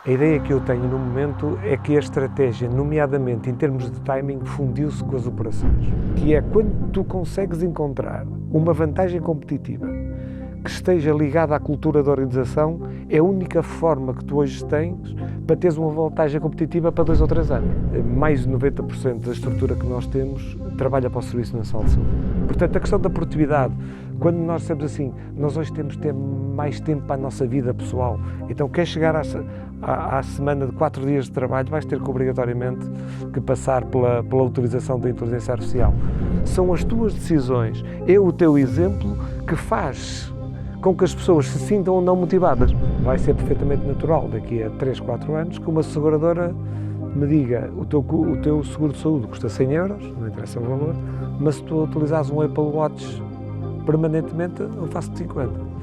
A ideia que eu tenho no momento é que a estratégia, nomeadamente em termos de timing, fundiu-se com as operações. Que é quando tu consegues encontrar uma vantagem competitiva que esteja ligada à cultura da organização, é a única forma que tu hoje tens para teres uma vantagem competitiva para 2 ou 3 anos. Mais de 90% da estrutura que nós temos trabalha para o Serviço Nacional de Saúde. Portanto, a questão da produtividade, quando nós dissemos assim, nós hoje temos de ter mais tempo para a nossa vida pessoal, então quer chegar à semana de 4 dias de trabalho, vais ter que obrigatoriamente que passar pela utilização da inteligência artificial. São as tuas decisões, é o teu exemplo que faz com que as pessoas se sintam ou não motivadas. Vai ser perfeitamente natural, daqui a 3, 4 anos, que uma seguradora me diga o teu seguro de saúde custa 100 euros, não interessa o valor, mas se tu utilizares um Apple Watch permanentemente, eu faço de 50.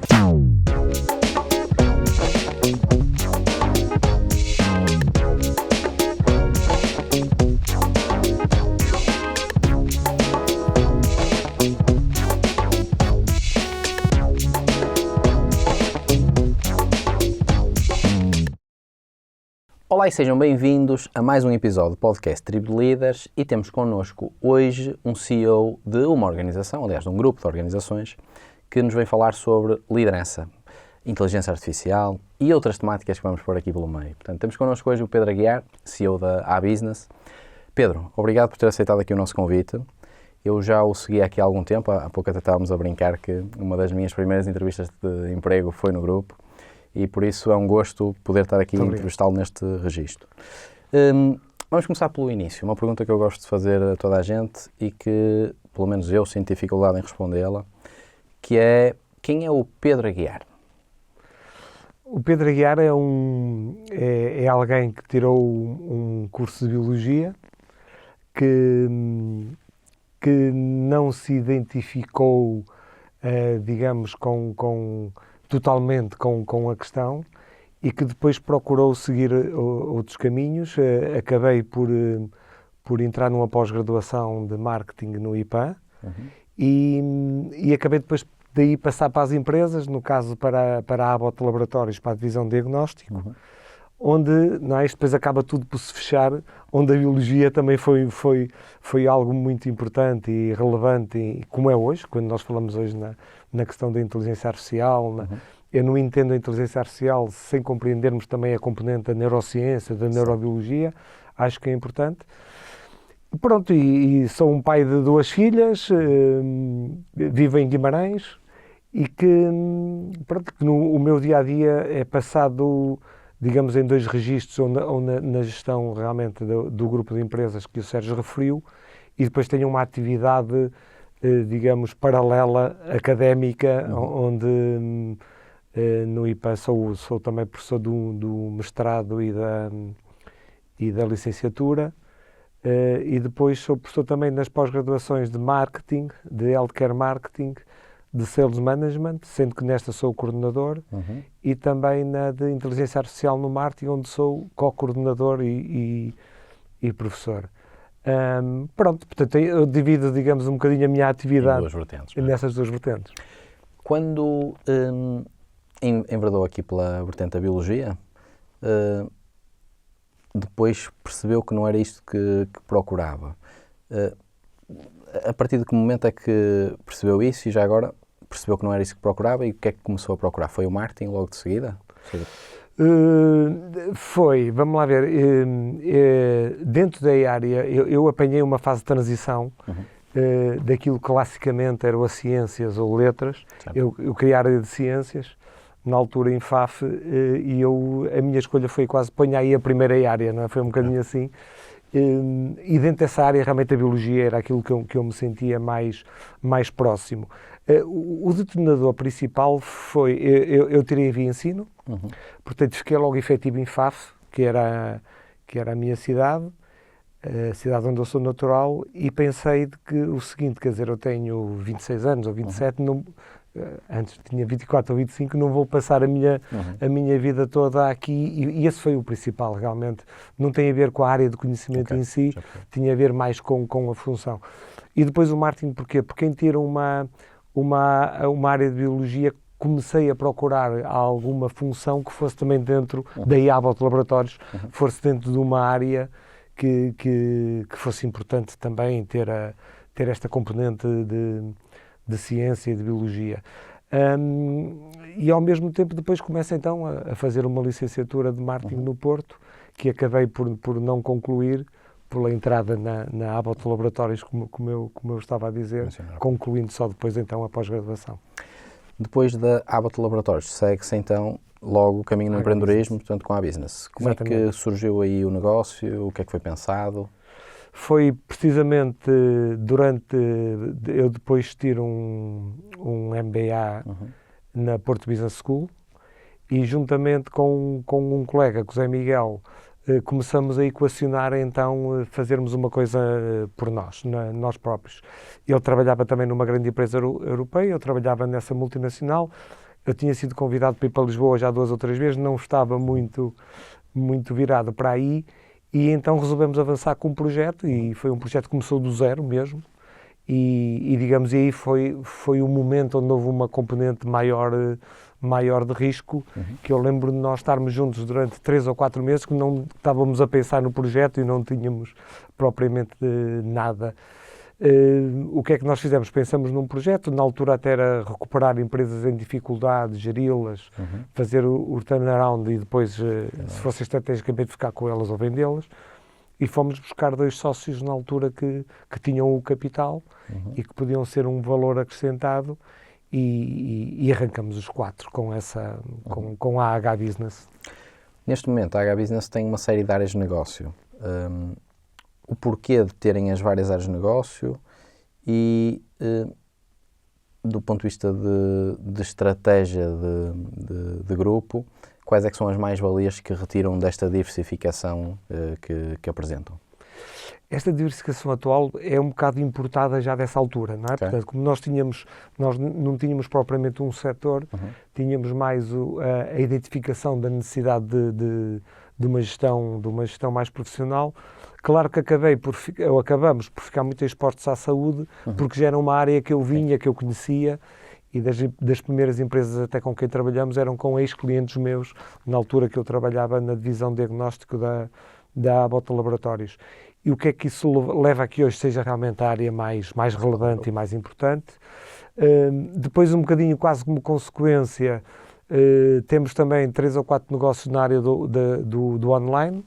Olá e sejam bem-vindos a mais um episódio do podcast Tribo de Líderes e temos connosco hoje um CEO de uma organização, aliás de um grupo de organizações, que nos vem falar sobre liderança, inteligência artificial e outras temáticas que vamos pôr aqui pelo meio. Portanto, temos connosco hoje o Pedro Aguiar, CEO da A-Business. Pedro, obrigado por ter aceitado aqui o nosso convite. Eu já o segui aqui há algum tempo, há pouco até estávamos a brincar que uma das minhas primeiras entrevistas de emprego foi no grupo. E por isso é um gosto poder estar aqui e entrevistá-lo neste registro. Vamos começar pelo início. Uma pergunta que eu gosto de fazer a toda a gente e que, pelo menos eu, sinto dificuldade em respondê-la, que é: quem é o Pedro Aguiar? O Pedro Aguiar é alguém que tirou um curso de Biologia, que não se identificou, digamos, totalmente com a questão e que depois procurou seguir outros caminhos. Acabei por entrar numa pós-graduação de marketing no IPA e acabei depois daí passar para as empresas, no caso para a Abbott Laboratórios, para a divisão de diagnóstico, onde isto depois acaba tudo por se fechar, onde a biologia também foi algo muito importante e relevante, e como é hoje, quando nós falamos hoje na questão da inteligência artificial. Eu não entendo a inteligência artificial sem compreendermos também a componente da neurociência, da neurobiologia. Acho que é importante. Pronto, e sou um pai de 2 filhas, vivo em Guimarães e que o meu dia-a-dia é passado, digamos, em 2 registros, ou na gestão realmente do grupo de empresas que o Sérgio referiu, e depois tenho uma atividade, digamos, paralela, académica, onde no IPA sou também professor do mestrado e da licenciatura, e depois sou professor também nas pós-graduações de marketing, de healthcare marketing, de sales management, sendo que nesta sou o coordenador, e também na de inteligência artificial no marketing, onde sou co-coordenador e professor. Pronto, portanto, eu divido, digamos, um bocadinho a minha atividade nessas 2 vertentes. Quando enverdou aqui pela vertente da biologia, depois percebeu que não era isto que procurava. A partir de que momento é que percebeu isso e já agora percebeu que não era isso que procurava, e o que é que começou a procurar? Foi o marketing logo de seguida? Vamos lá ver, dentro da área eu apanhei uma fase de transição daquilo que classicamente eram as ciências ou letras. Eu queria a área de ciências, na altura em FAF, e a minha escolha foi quase, ponha aí a primeira área, não é? Foi um bocadinho assim. E dentro dessa área realmente a biologia era aquilo que eu me sentia mais próximo. O detonador principal foi, eu tirei a via ensino, portanto fiquei logo efetivo em FAF, que era a minha cidade, a cidade onde eu sou natural, e pensei o seguinte, quer dizer, eu tenho 26 anos ou 27, antes tinha 24 ou 25, não vou passar a minha vida toda aqui, e esse foi o principal, realmente. Não tem a ver com a área de conhecimento em si, tinha a ver mais com a função. E depois o marketing, porquê? Porque quem tira uma área de biologia comecei a procurar alguma função que fosse também dentro da Abbott Laboratórios, fosse dentro de uma área que fosse importante também ter esta componente de ciência e de biologia. E ao mesmo tempo depois começo então a fazer uma licenciatura de marketing no Porto, que acabei por não concluir pela entrada na Abbott Laboratórios, como eu estava a dizer, concluindo só depois então a pós-graduação. Depois da Abbott Laboratórios, segue-se então logo o caminho no empreendedorismo, portanto com a business. Como Exatamente. é que surgiu aí o negócio? O que é que foi pensado? Foi precisamente eu depois tiro um MBA na Porto Business School e juntamente com um colega, com o Zé Miguel, começamos a equacionar então fazermos uma coisa por nós próprios. Ele trabalhava também numa grande empresa europeia, eu trabalhava nessa multinacional, eu tinha sido convidado para ir para Lisboa já 2 ou 3 vezes, não estava muito virado para aí, e então resolvemos avançar com um projeto, e foi um projeto que começou do zero mesmo, e digamos, e aí foi o momento onde houve uma componente maior de risco, que eu lembro de nós estarmos juntos durante 3 ou 4 meses, que não estávamos a pensar no projeto e não tínhamos propriamente nada. O que é que nós fizemos? Pensamos num projeto, na altura até era recuperar empresas em dificuldade, geri-las, fazer o turnaround e depois, se fosse estrategicamente, ficar com elas ou vendê-las. E fomos buscar 2 sócios na altura que tinham o capital e que podiam ser um valor acrescentado, e arrancamos os 4 com a H Business. Neste momento, a H Business tem uma série de áreas de negócio. O porquê de terem as várias áreas de negócio e, do ponto de vista de estratégia de grupo, quais é que são as mais-valias que retiram desta diversificação que apresentam? Esta diversificação atual é um bocado importada já dessa altura, não é? Okay. Portanto, como nós não tínhamos propriamente um setor, tínhamos mais a identificação da necessidade de uma gestão mais profissional. Claro que acabamos por ficar muito expostos à saúde, porque já era uma área que eu vinha, que eu conhecia, e das primeiras empresas até com quem trabalhamos eram com ex-clientes meus, na altura que eu trabalhava na divisão de diagnóstico da Abbott Laboratórios. E o que é que isso leva a que hoje seja realmente a área mais relevante e mais importante? Depois, um bocadinho quase como consequência, temos também 3 ou 4 negócios na área do online.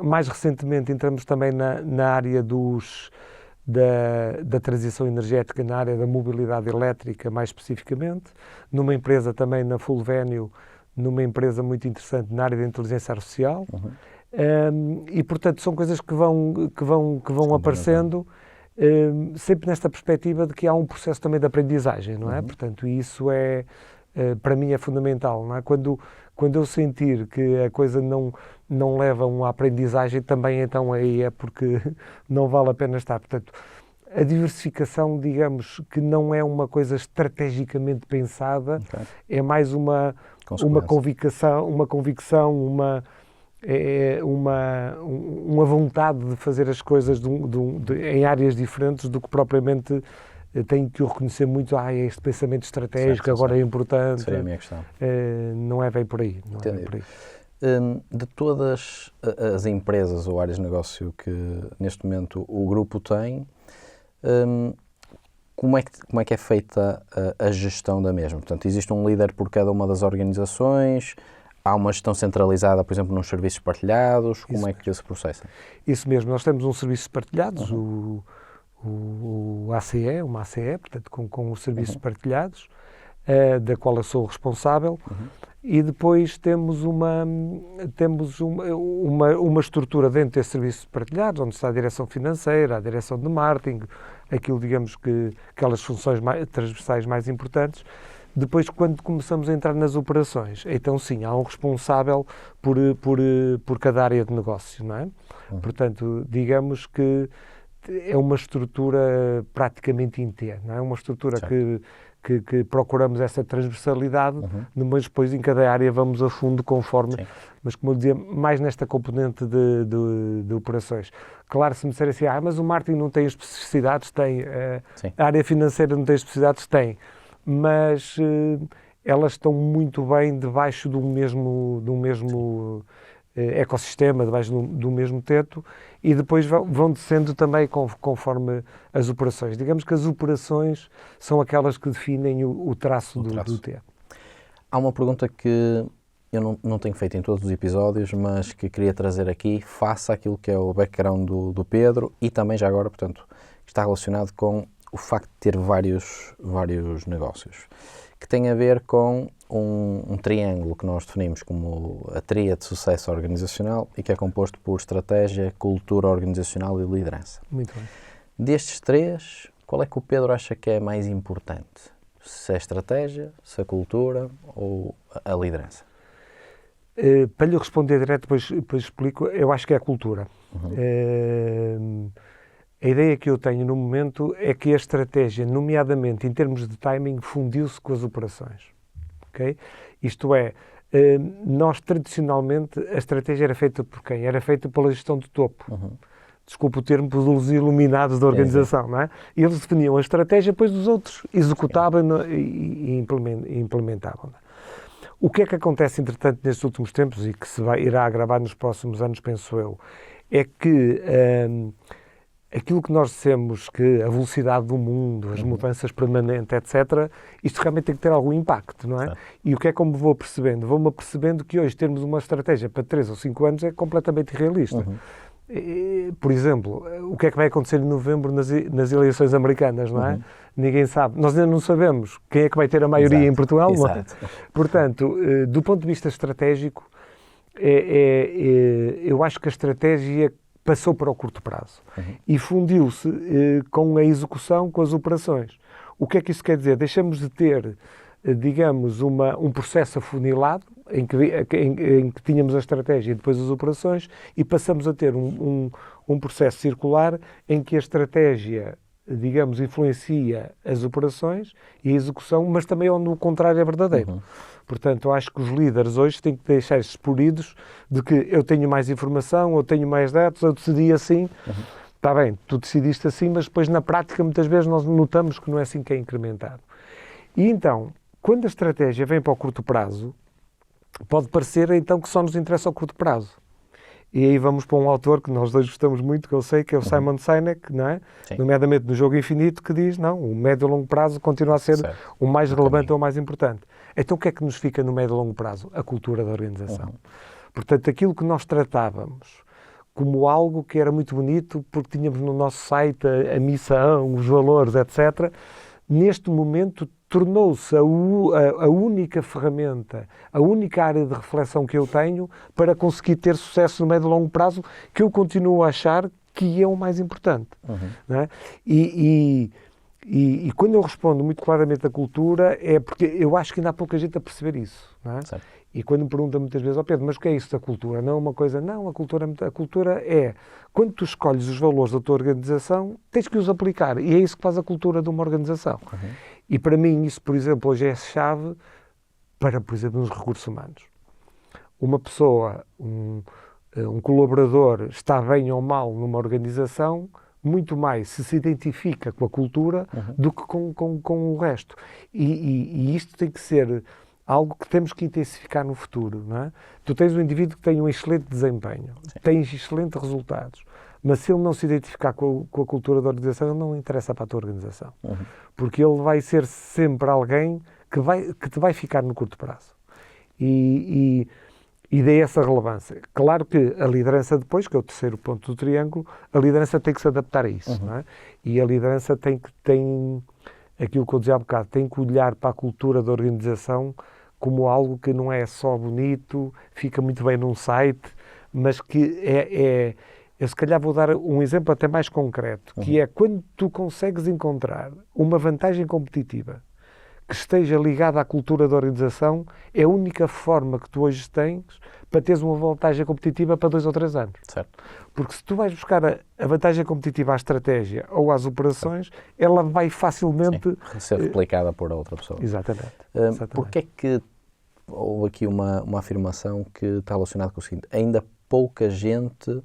Mais recentemente entramos também na área da transição energética, na área da mobilidade elétrica, mais especificamente, numa empresa também na Fulvénio, numa empresa muito interessante na área da inteligência artificial. E, portanto, são coisas que vão aparecendo, sempre nesta perspectiva de que há um processo também de aprendizagem, não é? Portanto, isso para mim é fundamental, não é? Quando eu sentir que a coisa não leva a uma aprendizagem, também então aí é porque não vale a pena estar. Portanto, a diversificação, digamos, que não é uma coisa estrategicamente pensada, é mais uma convicção, uma vontade de fazer as coisas em áreas diferentes do que propriamente tenho que o reconhecer muito, este pensamento estratégico agora é importante. Seria a minha questão. Não é bem por aí. De todas as empresas ou áreas de negócio que neste momento o grupo tem, como é que é feita a gestão da mesma? Portanto, existe um líder por cada uma das organizações? Há uma gestão centralizada, por exemplo, nos serviços partilhados? Como é que se processa? Isso mesmo, nós temos um serviço partilhados, uma ACE, portanto, com os serviços partilhados, da qual eu sou responsável, e depois temos uma estrutura dentro desses serviços partilhados, onde está a direção financeira, a direção de marketing, aquilo, digamos, aquelas funções transversais mais importantes. Depois, quando começamos a entrar nas operações, então sim, há um responsável por cada área de negócio, não é? Portanto, digamos que é uma estrutura praticamente inteira, não é? Uma estrutura que procuramos essa transversalidade, mas depois em cada área vamos a fundo conforme, mas como eu dizia, mais nesta componente de operações. Claro, se me disser assim, mas o marketing não tem especificidades, tem, a área financeira não tem especificidades, tem. mas elas estão muito bem debaixo do mesmo ecossistema, debaixo do mesmo teto, e depois vão descendo também conforme as operações. Digamos que as operações são aquelas que definem o traço do teto. Há uma pergunta que eu não tenho feito em todos os episódios, mas que queria trazer aqui, face àquilo que é o background do Pedro e também já agora, portanto, está relacionado com o facto de ter vários negócios, que tem a ver com um triângulo que nós definimos como a tríade de sucesso organizacional e que é composto por estratégia, cultura organizacional e liderança. Muito bem. Destes três, qual é que o Pedro acha que é mais importante? Se é a estratégia, se a cultura ou a liderança? Para lhe responder direto, depois explico, eu acho que é a cultura. A ideia que eu tenho no momento é que a estratégia, nomeadamente em termos de timing, fundiu-se com as operações. Okay? Isto é, nós tradicionalmente, a estratégia era feita por quem? Era feita pela gestão de topo. Desculpa o termo, pelos iluminados da organização, não é? E eles definiam a estratégia, depois os outros executavam e implementavam. O que é que acontece, entretanto, nestes últimos tempos, e que irá agravar nos próximos anos, penso eu, é que aquilo que nós dissemos, que a velocidade do mundo, as mudanças permanentes, etc., isto realmente tem que ter algum impacto, não é? Certo. E o que é que eu me vou percebendo? Vou-me apercebendo que hoje termos uma estratégia para 3 ou 5 anos é completamente irrealista. Por exemplo, o que é que vai acontecer em novembro nas eleições americanas, não é? Ninguém sabe. Nós ainda não sabemos quem é que vai ter a maioria em Portugal. Não é? Portanto, do ponto de vista estratégico, eu acho que a estratégia passou para o curto prazo e fundiu-se com a execução, com as operações. O que é que isso quer dizer? Deixamos de ter, digamos, um processo afunilado, em que tínhamos a estratégia e depois as operações, e passamos a ter um processo circular em que a estratégia, digamos, influencia as operações e a execução, mas também onde o contrário é verdadeiro. Portanto, eu acho que os líderes hoje têm que deixar-se expelidos de que eu tenho mais informação, eu tenho mais dados, eu decidi assim. Está bem, tu decidiste assim, mas depois na prática muitas vezes nós notamos que não é assim que é incrementado. E então, quando a estratégia vem para o curto prazo, pode parecer então que só nos interessa o curto prazo. E aí vamos para um autor que nós dois gostamos muito, que eu sei, que é o Simon Sinek, não é? Nomeadamente no Jogo Infinito, que diz, não, o médio e longo prazo continua a ser o mais relevante ou o mais importante. Então o que é que nos fica no médio e longo prazo? A cultura da organização. Portanto, aquilo que nós tratávamos como algo que era muito bonito, porque tínhamos no nosso site a missão, os valores, etc., neste momento tornou-se a única ferramenta, a única área de reflexão que eu tenho para conseguir ter sucesso no médio e longo prazo, que eu continuo a achar que é o mais importante. Não é? E quando eu respondo muito claramente a cultura, é porque eu acho que ainda há pouca gente a perceber isso. Não é? E quando me perguntam muitas vezes, Pedro, mas o que é isso da cultura? Não é uma coisa, não, a cultura é, quando tu escolhes os valores da tua organização, tens que os aplicar, e é isso que faz a cultura de uma organização. E para mim isso, por exemplo, hoje é a chave para, por exemplo, nos recursos humanos. Uma pessoa, um colaborador está bem ou mal numa organização, muito mais se identifica com a cultura do que com o resto. E isto tem que ser algo que temos que intensificar no futuro, não é? Tu tens um indivíduo que tem um excelente desempenho, tens excelentes resultados, mas se ele não se identificar com a cultura da organização, ele não interessa para a tua organização. Porque ele vai ser sempre alguém que te vai ficar no curto prazo. E daí essa relevância. Claro que a liderança depois, que é o terceiro ponto do triângulo, a liderança tem que se adaptar a isso, não é? E a liderança tem aquilo que eu dizia há bocado, tem que olhar para a cultura da organização como algo que não é só bonito, fica muito bem num site, mas que eu se calhar vou dar um exemplo até mais concreto, que é quando tu consegues encontrar uma vantagem competitiva que esteja ligada à cultura da organização, é a única forma que tu hoje tens para teres uma vantagem competitiva para 2 ou 3 anos. Certo. Porque se tu vais buscar a vantagem competitiva à estratégia ou às operações, ela vai facilmente ser replicada por outra pessoa. Exatamente. Porque é que houve aqui uma afirmação que está relacionada com o seguinte: ainda pouca gente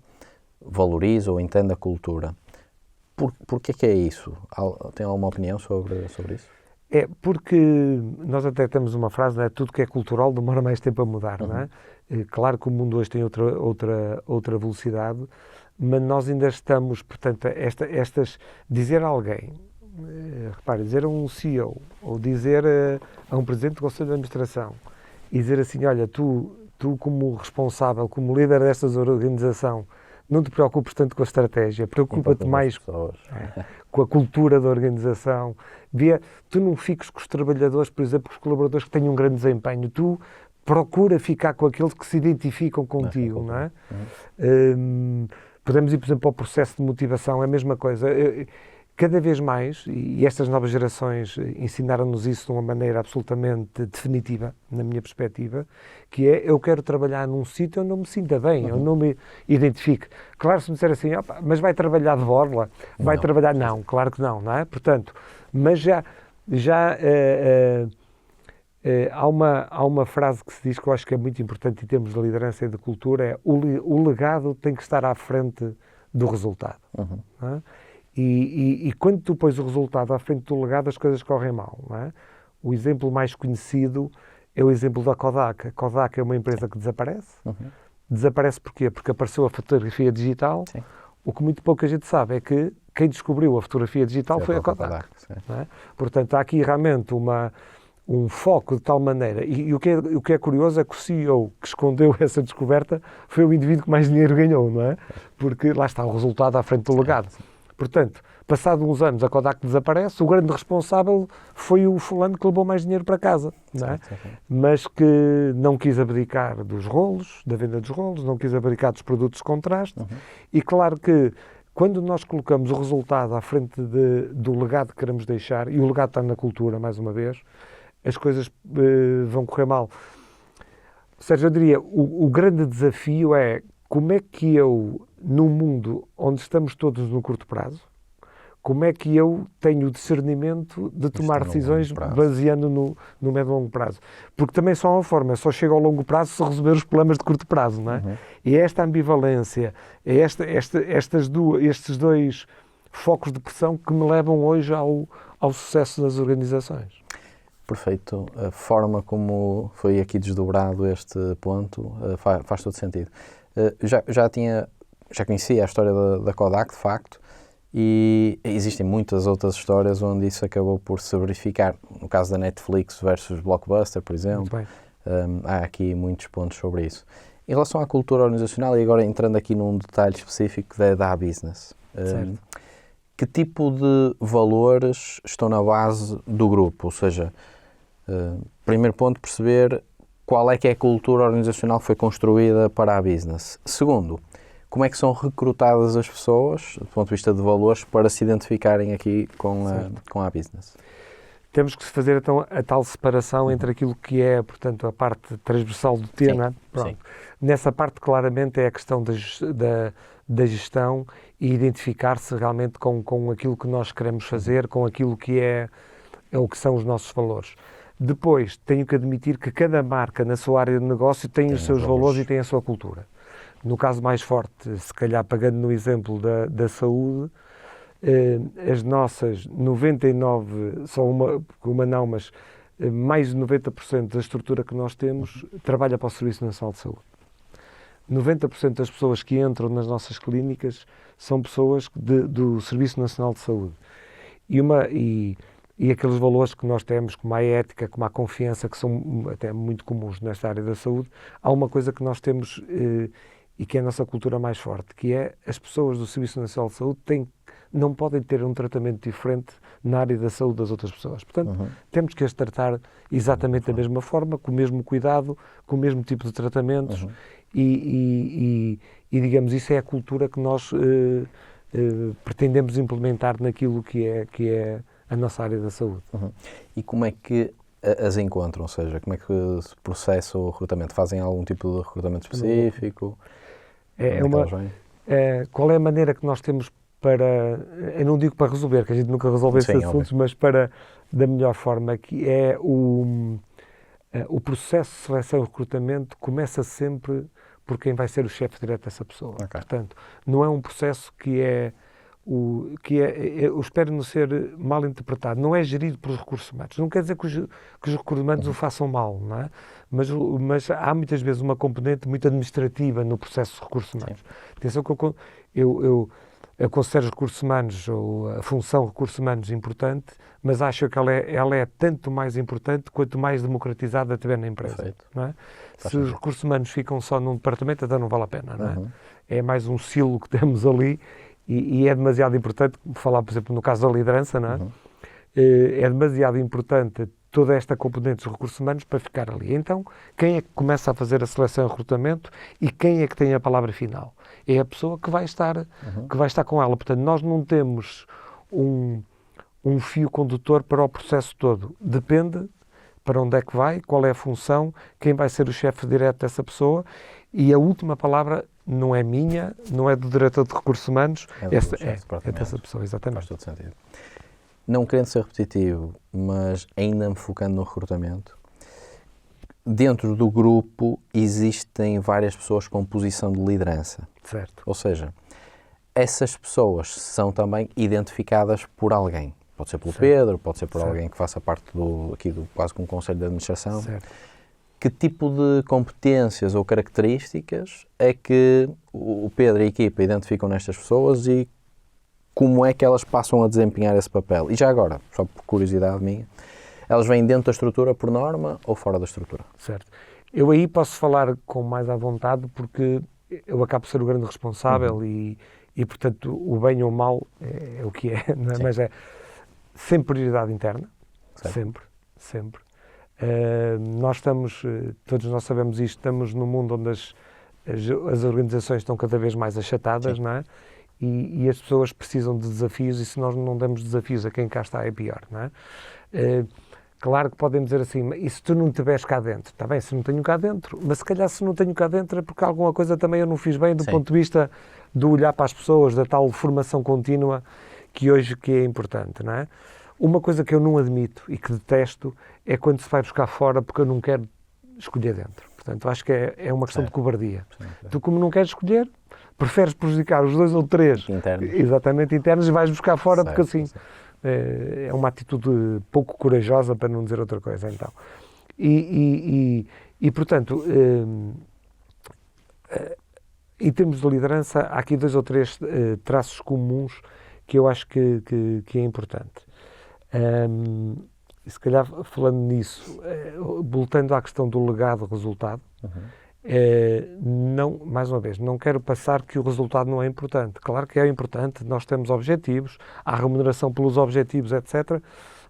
valoriza ou entende a cultura. Porquê que é isso? Tem alguma opinião sobre isso? É, porque nós até temos uma frase, não é? Tudo que é cultural demora mais tempo a mudar, não é? Claro que o mundo hoje tem outra velocidade, mas nós ainda estamos, portanto, dizer a alguém, repare, dizer a um CEO, ou dizer a um presidente do Conselho de Administração, e dizer assim, olha, tu como responsável, como líder desta organização, não te preocupes tanto com a estratégia, preocupa-te mais com a cultura da organização. Tu não fiques com os trabalhadores, por exemplo, com os colaboradores que tenham um grande desempenho. Tu procura ficar com aqueles que se identificam contigo, não é? Podemos ir, por exemplo, ao processo de motivação, é a mesma coisa. Cada vez mais, e estas novas gerações ensinaram-nos isso de uma maneira absolutamente definitiva, na minha perspectiva, que é, eu quero trabalhar num sítio onde eu me sinta bem, eu não me identifique. Claro, se me disser assim, opa, mas vai trabalhar de borla? Vai trabalhar? Não, claro que não, não é? Portanto, mas há uma frase que se diz que eu acho que é muito importante em termos de liderança e de cultura, é o legado tem que estar à frente do resultado. Não é? E quando tu pões o resultado à frente do legado, as coisas correm mal. Não é? O exemplo mais conhecido é o exemplo da Kodak. A Kodak é uma empresa que desaparece. Desaparece porquê? Porque apareceu a fotografia digital. Sim. O que muito pouca gente sabe é que quem descobriu a fotografia digital foi a Kodak. Não é? Portanto, há aqui realmente um foco de tal maneira. E o que é curioso é que o CEO que escondeu essa descoberta foi o indivíduo que mais dinheiro ganhou, não é? Porque lá está o resultado à frente do legado. Portanto, passado uns anos a Kodak desaparece, o grande responsável foi o fulano que levou mais dinheiro para casa, não é? Mas que não quis abdicar dos rolos, da venda dos rolos, não quis abdicar dos produtos de contraste. E claro que quando nós colocamos o resultado à frente do legado que queremos deixar, e o legado está na cultura, mais uma vez, as coisas vão correr mal. Sérgio, eu diria, o grande desafio é como é que eu, num mundo onde estamos todos no curto prazo, como é que eu tenho o discernimento de tomar decisões baseando no médio e longo prazo? Porque também só há uma forma, só chega ao longo prazo se resolver os problemas de curto prazo, não é? E é esta ambivalência, é estes dois focos de pressão que me levam hoje ao sucesso das organizações. Perfeito. A forma como foi aqui desdobrado este ponto faz todo sentido. Já conhecia a história da Kodak, de facto, e existem muitas outras histórias onde isso acabou por se verificar. No caso da Netflix versus Blockbuster, por exemplo, há aqui muitos pontos sobre isso. Em relação à cultura organizacional, e agora entrando aqui num detalhe específico da business, que tipo de valores estão na base do grupo? Ou seja, primeiro ponto, perceber qual é que é a cultura organizacional que foi construída para a business. Segundo, como é que são recrutadas as pessoas, do ponto de vista de valores, para se identificarem aqui com a business? Temos que fazer então a tal separação entre aquilo que é, portanto, a parte transversal do tema. Sim. Nessa parte, claramente, é a questão da gestão e identificar-se realmente com aquilo que nós queremos fazer, com aquilo que é o que são os nossos valores. Depois, tenho que admitir que cada marca, na sua área de negócio, tem os seus valores e tem a sua cultura. No caso mais forte, se calhar pegando no exemplo da saúde, as nossas 99, só uma não, mas mais de 90% da estrutura que nós temos trabalha para o Serviço Nacional de Saúde. 90% das pessoas que entram nas nossas clínicas são pessoas do Serviço Nacional de Saúde. E aqueles valores que nós temos, como a ética, como a confiança, que são até muito comuns nesta área da saúde, há uma coisa que nós temos e que é a nossa cultura mais forte, que é as pessoas do Serviço Nacional de Saúde não podem ter um tratamento diferente na área da saúde das outras pessoas. Portanto, temos que as tratar exatamente da mesma forma, com o mesmo cuidado, com o mesmo tipo de tratamentos e digamos, isso é a cultura que nós pretendemos implementar naquilo que é a nossa área da saúde. E como é que as encontram? Ou seja, como é que se processa o recrutamento? Fazem algum tipo de recrutamento específico? Qual é a maneira que nós temos para, eu não digo para resolver, que a gente nunca resolve esses assuntos, mas para, da melhor forma, que é o processo de seleção e recrutamento começa sempre por quem vai ser o chefe direto dessa pessoa. Portanto, não é um processo que é eu espero não ser mal interpretado, não é gerido pelos recursos humanos. Não quer dizer que os recursos humanos o façam mal, não é? Mas há muitas vezes uma componente muito administrativa no processo de recursos humanos. Atenção que eu considero os recursos humanos, ou a função de recursos humanos, importante, mas acho que ela é tanto mais importante quanto mais democratizada tiver na empresa. Não é? Se os recursos humanos ficam só num departamento, então não vale a pena. Não é? É mais um silo que temos ali e é demasiado importante, falar, por exemplo, no caso da liderança, não é? É demasiado importante toda esta componente dos recursos humanos para ficar ali. Então, quem é que começa a fazer a seleção e recrutamento e quem é que tem a palavra final? É a pessoa que vai estar com ela. Portanto, nós não temos um fio condutor para o processo todo. Depende para onde é que vai, qual é a função, quem vai ser o chefe direto dessa pessoa, e a última palavra não é minha, não é do diretor de recursos humanos, é dessa pessoa, exatamente. Faz todo sentido. Não querendo ser repetitivo, mas ainda me focando no recrutamento, dentro do grupo existem várias pessoas com posição de liderança. Certo. Ou seja, essas pessoas são também identificadas por alguém. Pode ser pelo Pedro, pode ser por alguém que faça parte do quase como conselho de administração. Certo. Que tipo de competências ou características é que o Pedro e a equipa identificam nestas pessoas e como é que elas passam a desempenhar esse papel? E já agora, só por curiosidade minha, elas vêm dentro da estrutura por norma ou fora da estrutura? Certo. Eu aí posso falar com mais à vontade porque eu acabo de ser o grande responsável e, portanto, o bem ou o mal é o que é, não é? Mas é sempre prioridade interna, sempre. Nós estamos, todos nós sabemos isto, estamos num mundo onde as organizações estão cada vez mais achatadas, não é? E as pessoas precisam de desafios e se nós não damos desafios a quem cá está é pior, não é? Claro que podem dizer assim, e se tu não estiveres cá dentro? Está bem, se não tenho cá dentro, mas se calhar se não tenho cá dentro é porque alguma coisa também eu não fiz bem do ponto de vista do olhar para as pessoas, da tal formação contínua que hoje é importante, não é? Uma coisa que eu não admito e que detesto é quando se vai buscar fora porque eu não quero escolher dentro. Portanto, acho que é uma questão de cobardia. Tu, como não queres escolher, preferes prejudicar os 2 ou 3 internos e vais buscar fora porque assim é uma atitude pouco corajosa, para não dizer outra coisa. Então. Portanto, em termos de liderança, há aqui 2 ou 3 traços comuns que eu acho que é importante. E se calhar, falando nisso, voltando à questão do legado-resultado, mais uma vez, não quero passar que o resultado não é importante. Claro que é importante, nós temos objetivos, há remuneração pelos objetivos, etc.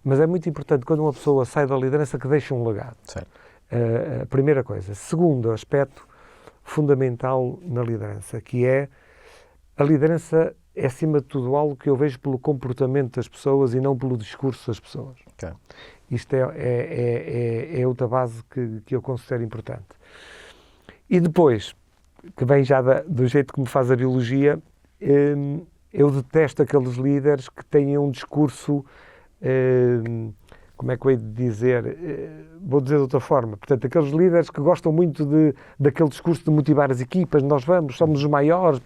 Mas é muito importante quando uma pessoa sai da liderança que deixe um legado. A primeira coisa. Segundo aspecto fundamental na liderança, que é a liderança é, acima de tudo, algo que eu vejo pelo comportamento das pessoas e não pelo discurso das pessoas. Isto é outra base que eu considero importante. E depois, que vem já do jeito que me faz a biologia, eu detesto aqueles líderes que têm um discurso, como é que eu hei de dizer, vou dizer de outra forma, portanto, aqueles líderes que gostam muito daquele discurso de motivar as equipas, nós somos os maiores,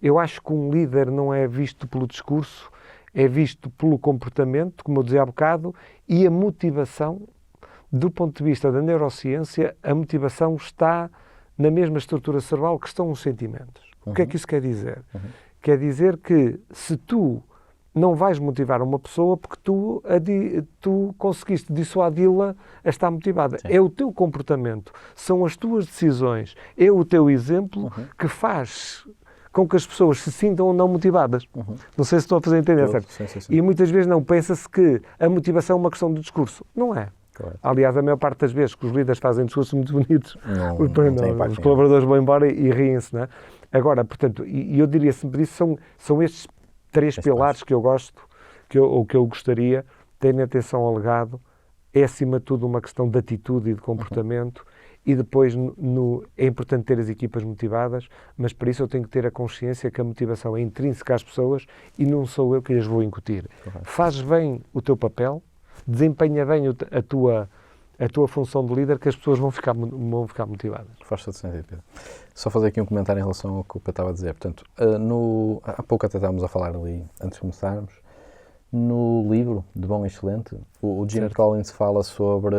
Eu acho que um líder não é visto pelo discurso, é visto pelo comportamento, como eu dizia há bocado, e a motivação, do ponto de vista da neurociência, a motivação está na mesma estrutura cerebral que estão os sentimentos. O que é que isso quer dizer? Quer dizer que se tu não vais motivar uma pessoa porque tu conseguiste dissuadi-la a estar motivada. É o teu comportamento, são as tuas decisões, é o teu exemplo que faz com que as pessoas se sintam ou não motivadas. Não sei se estou a fazer entender, certo? Sim. E muitas vezes não pensa-se que a motivação é uma questão de discurso. Não é. Correto. Aliás, a maior parte das vezes que os líderes fazem discursos muito bonitos, não os colaboradores vão embora e riem-se, não é? Agora, portanto, e eu diria sempre isso, são estes 3 pilares que eu gosto, que eu gostaria, terem atenção ao legado, é acima de tudo uma questão de atitude e de comportamento, e depois é importante ter as equipas motivadas, mas para isso eu tenho que ter a consciência que a motivação é intrínseca às pessoas e não sou eu que lhes vou incutir. Fazes bem o teu papel, desempenha bem a tua função de líder que as pessoas vão ficar motivadas. Faz todo sentido, Pedro. Só fazer aqui um comentário em relação ao que o Pedro estava a dizer. Portanto, há pouco até estávamos a falar ali, antes de começarmos, no livro de Bom e Excelente, o Jim Certo. Collins fala sobre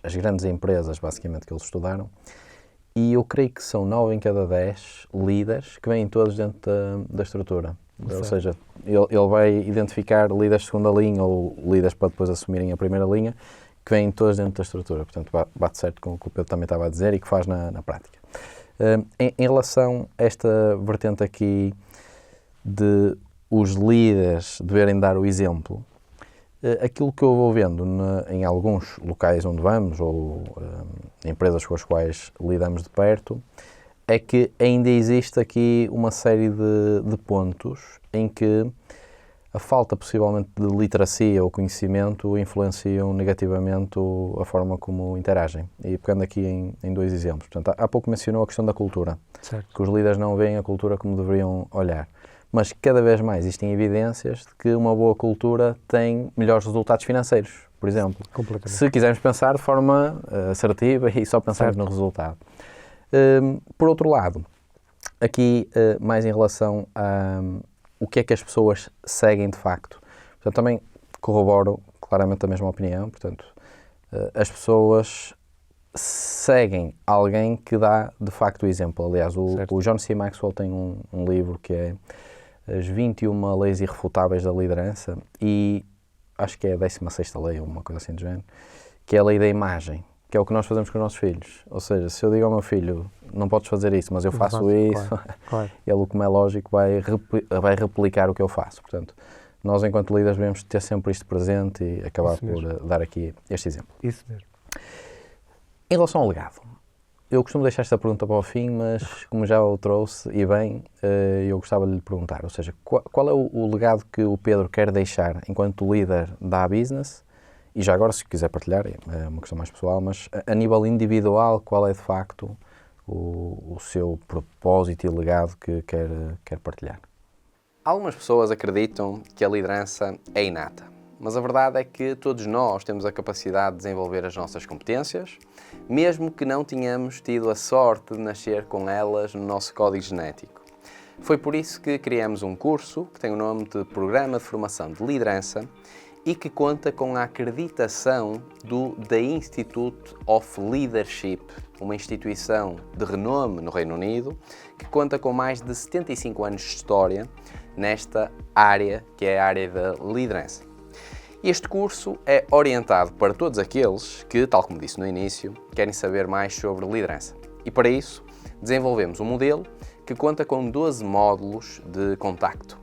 as grandes empresas, basicamente, que eles estudaram, e eu creio que são 9 em cada 10 líderes que vêm todos dentro da estrutura. Certo. Ou seja, ele vai identificar líderes de segunda linha ou líderes para depois assumirem a primeira linha, que vêm todos dentro da estrutura. Portanto, bate certo com o que o Pedro também estava a dizer e que faz na prática. Em relação a esta vertente aqui de os líderes deverem dar o exemplo, aquilo que eu vou vendo em alguns locais onde vamos ou empresas com as quais lidamos de perto, é que ainda existe aqui uma série de pontos em que a falta, possivelmente, de literacia ou conhecimento influenciam negativamente a forma como interagem. E pegando aqui em 2 exemplos. Portanto, há pouco mencionou a questão da cultura, Certo. que os líderes não veem a cultura como deveriam olhar. Mas cada vez mais existem evidências de que uma boa cultura tem melhores resultados financeiros, por exemplo. Completamente. Se quisermos pensar de forma assertiva e só pensarmos no resultado. Por outro lado, aqui mais em relação a o que é que as pessoas seguem de facto. Portanto, também corroboro claramente a mesma opinião. Portanto, as pessoas seguem alguém que dá de facto o exemplo. Aliás, o John C. Maxwell tem um livro que é As 21 Leis Irrefutáveis da Liderança e acho que é a 16ª lei ou uma coisa assim do género, que é a lei da imagem, que é o que nós fazemos com os nossos filhos. Ou seja, se eu digo ao meu filho, não podes fazer isso, mas eu faço isso, claro. ele, como é lógico, vai replicar o que eu faço. Portanto, nós, enquanto líderes, devemos ter sempre isto presente e acabar por dar aqui este exemplo. Isso mesmo. Em relação ao legado, eu costumo deixar esta pergunta para o fim, mas como já o trouxe, e bem, eu gostava de lhe perguntar, ou seja, qual é o legado que o Pedro quer deixar enquanto líder da business? E já agora, se quiser partilhar, é uma questão mais pessoal, mas a nível individual, qual é de facto o seu propósito e legado que quer partilhar? Algumas pessoas acreditam que a liderança é inata, mas a verdade é que todos nós temos a capacidade de desenvolver as nossas competências, mesmo que não tenhamos tido a sorte de nascer com elas no nosso código genético. Foi por isso que criamos um curso que tem o nome de Programa de Formação de Liderança e que conta com a acreditação do The Institute of Leadership, uma instituição de renome no Reino Unido, que conta com mais de 75 anos de história nesta área, que é a área da liderança. Este curso é orientado para todos aqueles que, tal como disse no início, querem saber mais sobre liderança. E para isso, desenvolvemos um modelo que conta com 12 módulos de contacto.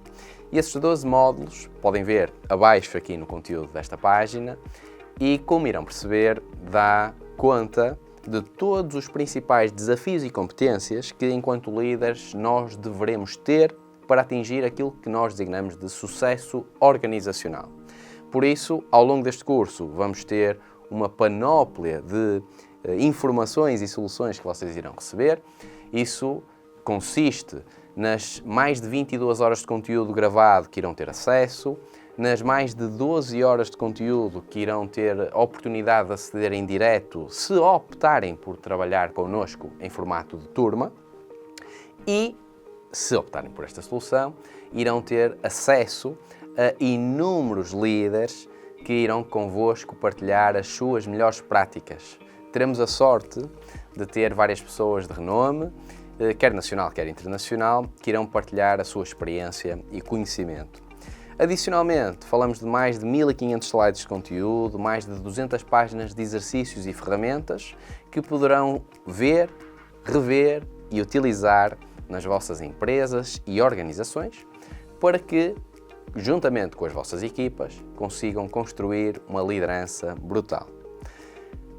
E esses 12 módulos podem ver abaixo aqui no conteúdo desta página e, como irão perceber, dá conta de todos os principais desafios e competências que, enquanto líderes, nós devemos ter para atingir aquilo que nós designamos de sucesso organizacional. Por isso, ao longo deste curso, vamos ter uma panóplia de informações e soluções que vocês irão receber. Isso consiste nas mais de 22 horas de conteúdo gravado que irão ter acesso, nas mais de 12 horas de conteúdo que irão ter a oportunidade de aceder em direto se optarem por trabalhar connosco em formato de turma e, se optarem por esta solução, irão ter acesso a inúmeros líderes que irão convosco partilhar as suas melhores práticas. Teremos a sorte de ter várias pessoas de renome, quer nacional, quer internacional, que irão partilhar a sua experiência e conhecimento. Adicionalmente, falamos de mais de 1500 slides de conteúdo, mais de 200 páginas de exercícios e ferramentas que poderão ver, rever e utilizar nas vossas empresas e organizações para que, juntamente com as vossas equipas, consigam construir uma liderança brutal.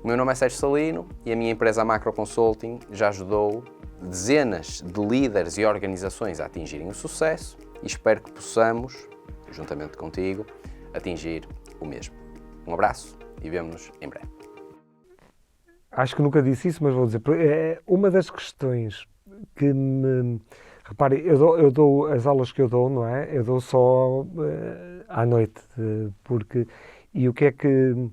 O meu nome é Sérgio Salino e a minha empresa Macro Consulting já ajudou dezenas de líderes e organizações a atingirem o sucesso e espero que possamos, juntamente contigo, atingir o mesmo. Um abraço e vemo-nos em breve. Acho que nunca disse isso, mas vou dizer. Uma das questões que me... Repare, eu dou as aulas que eu dou, não é? Eu dou só à noite, porque... E o que é que...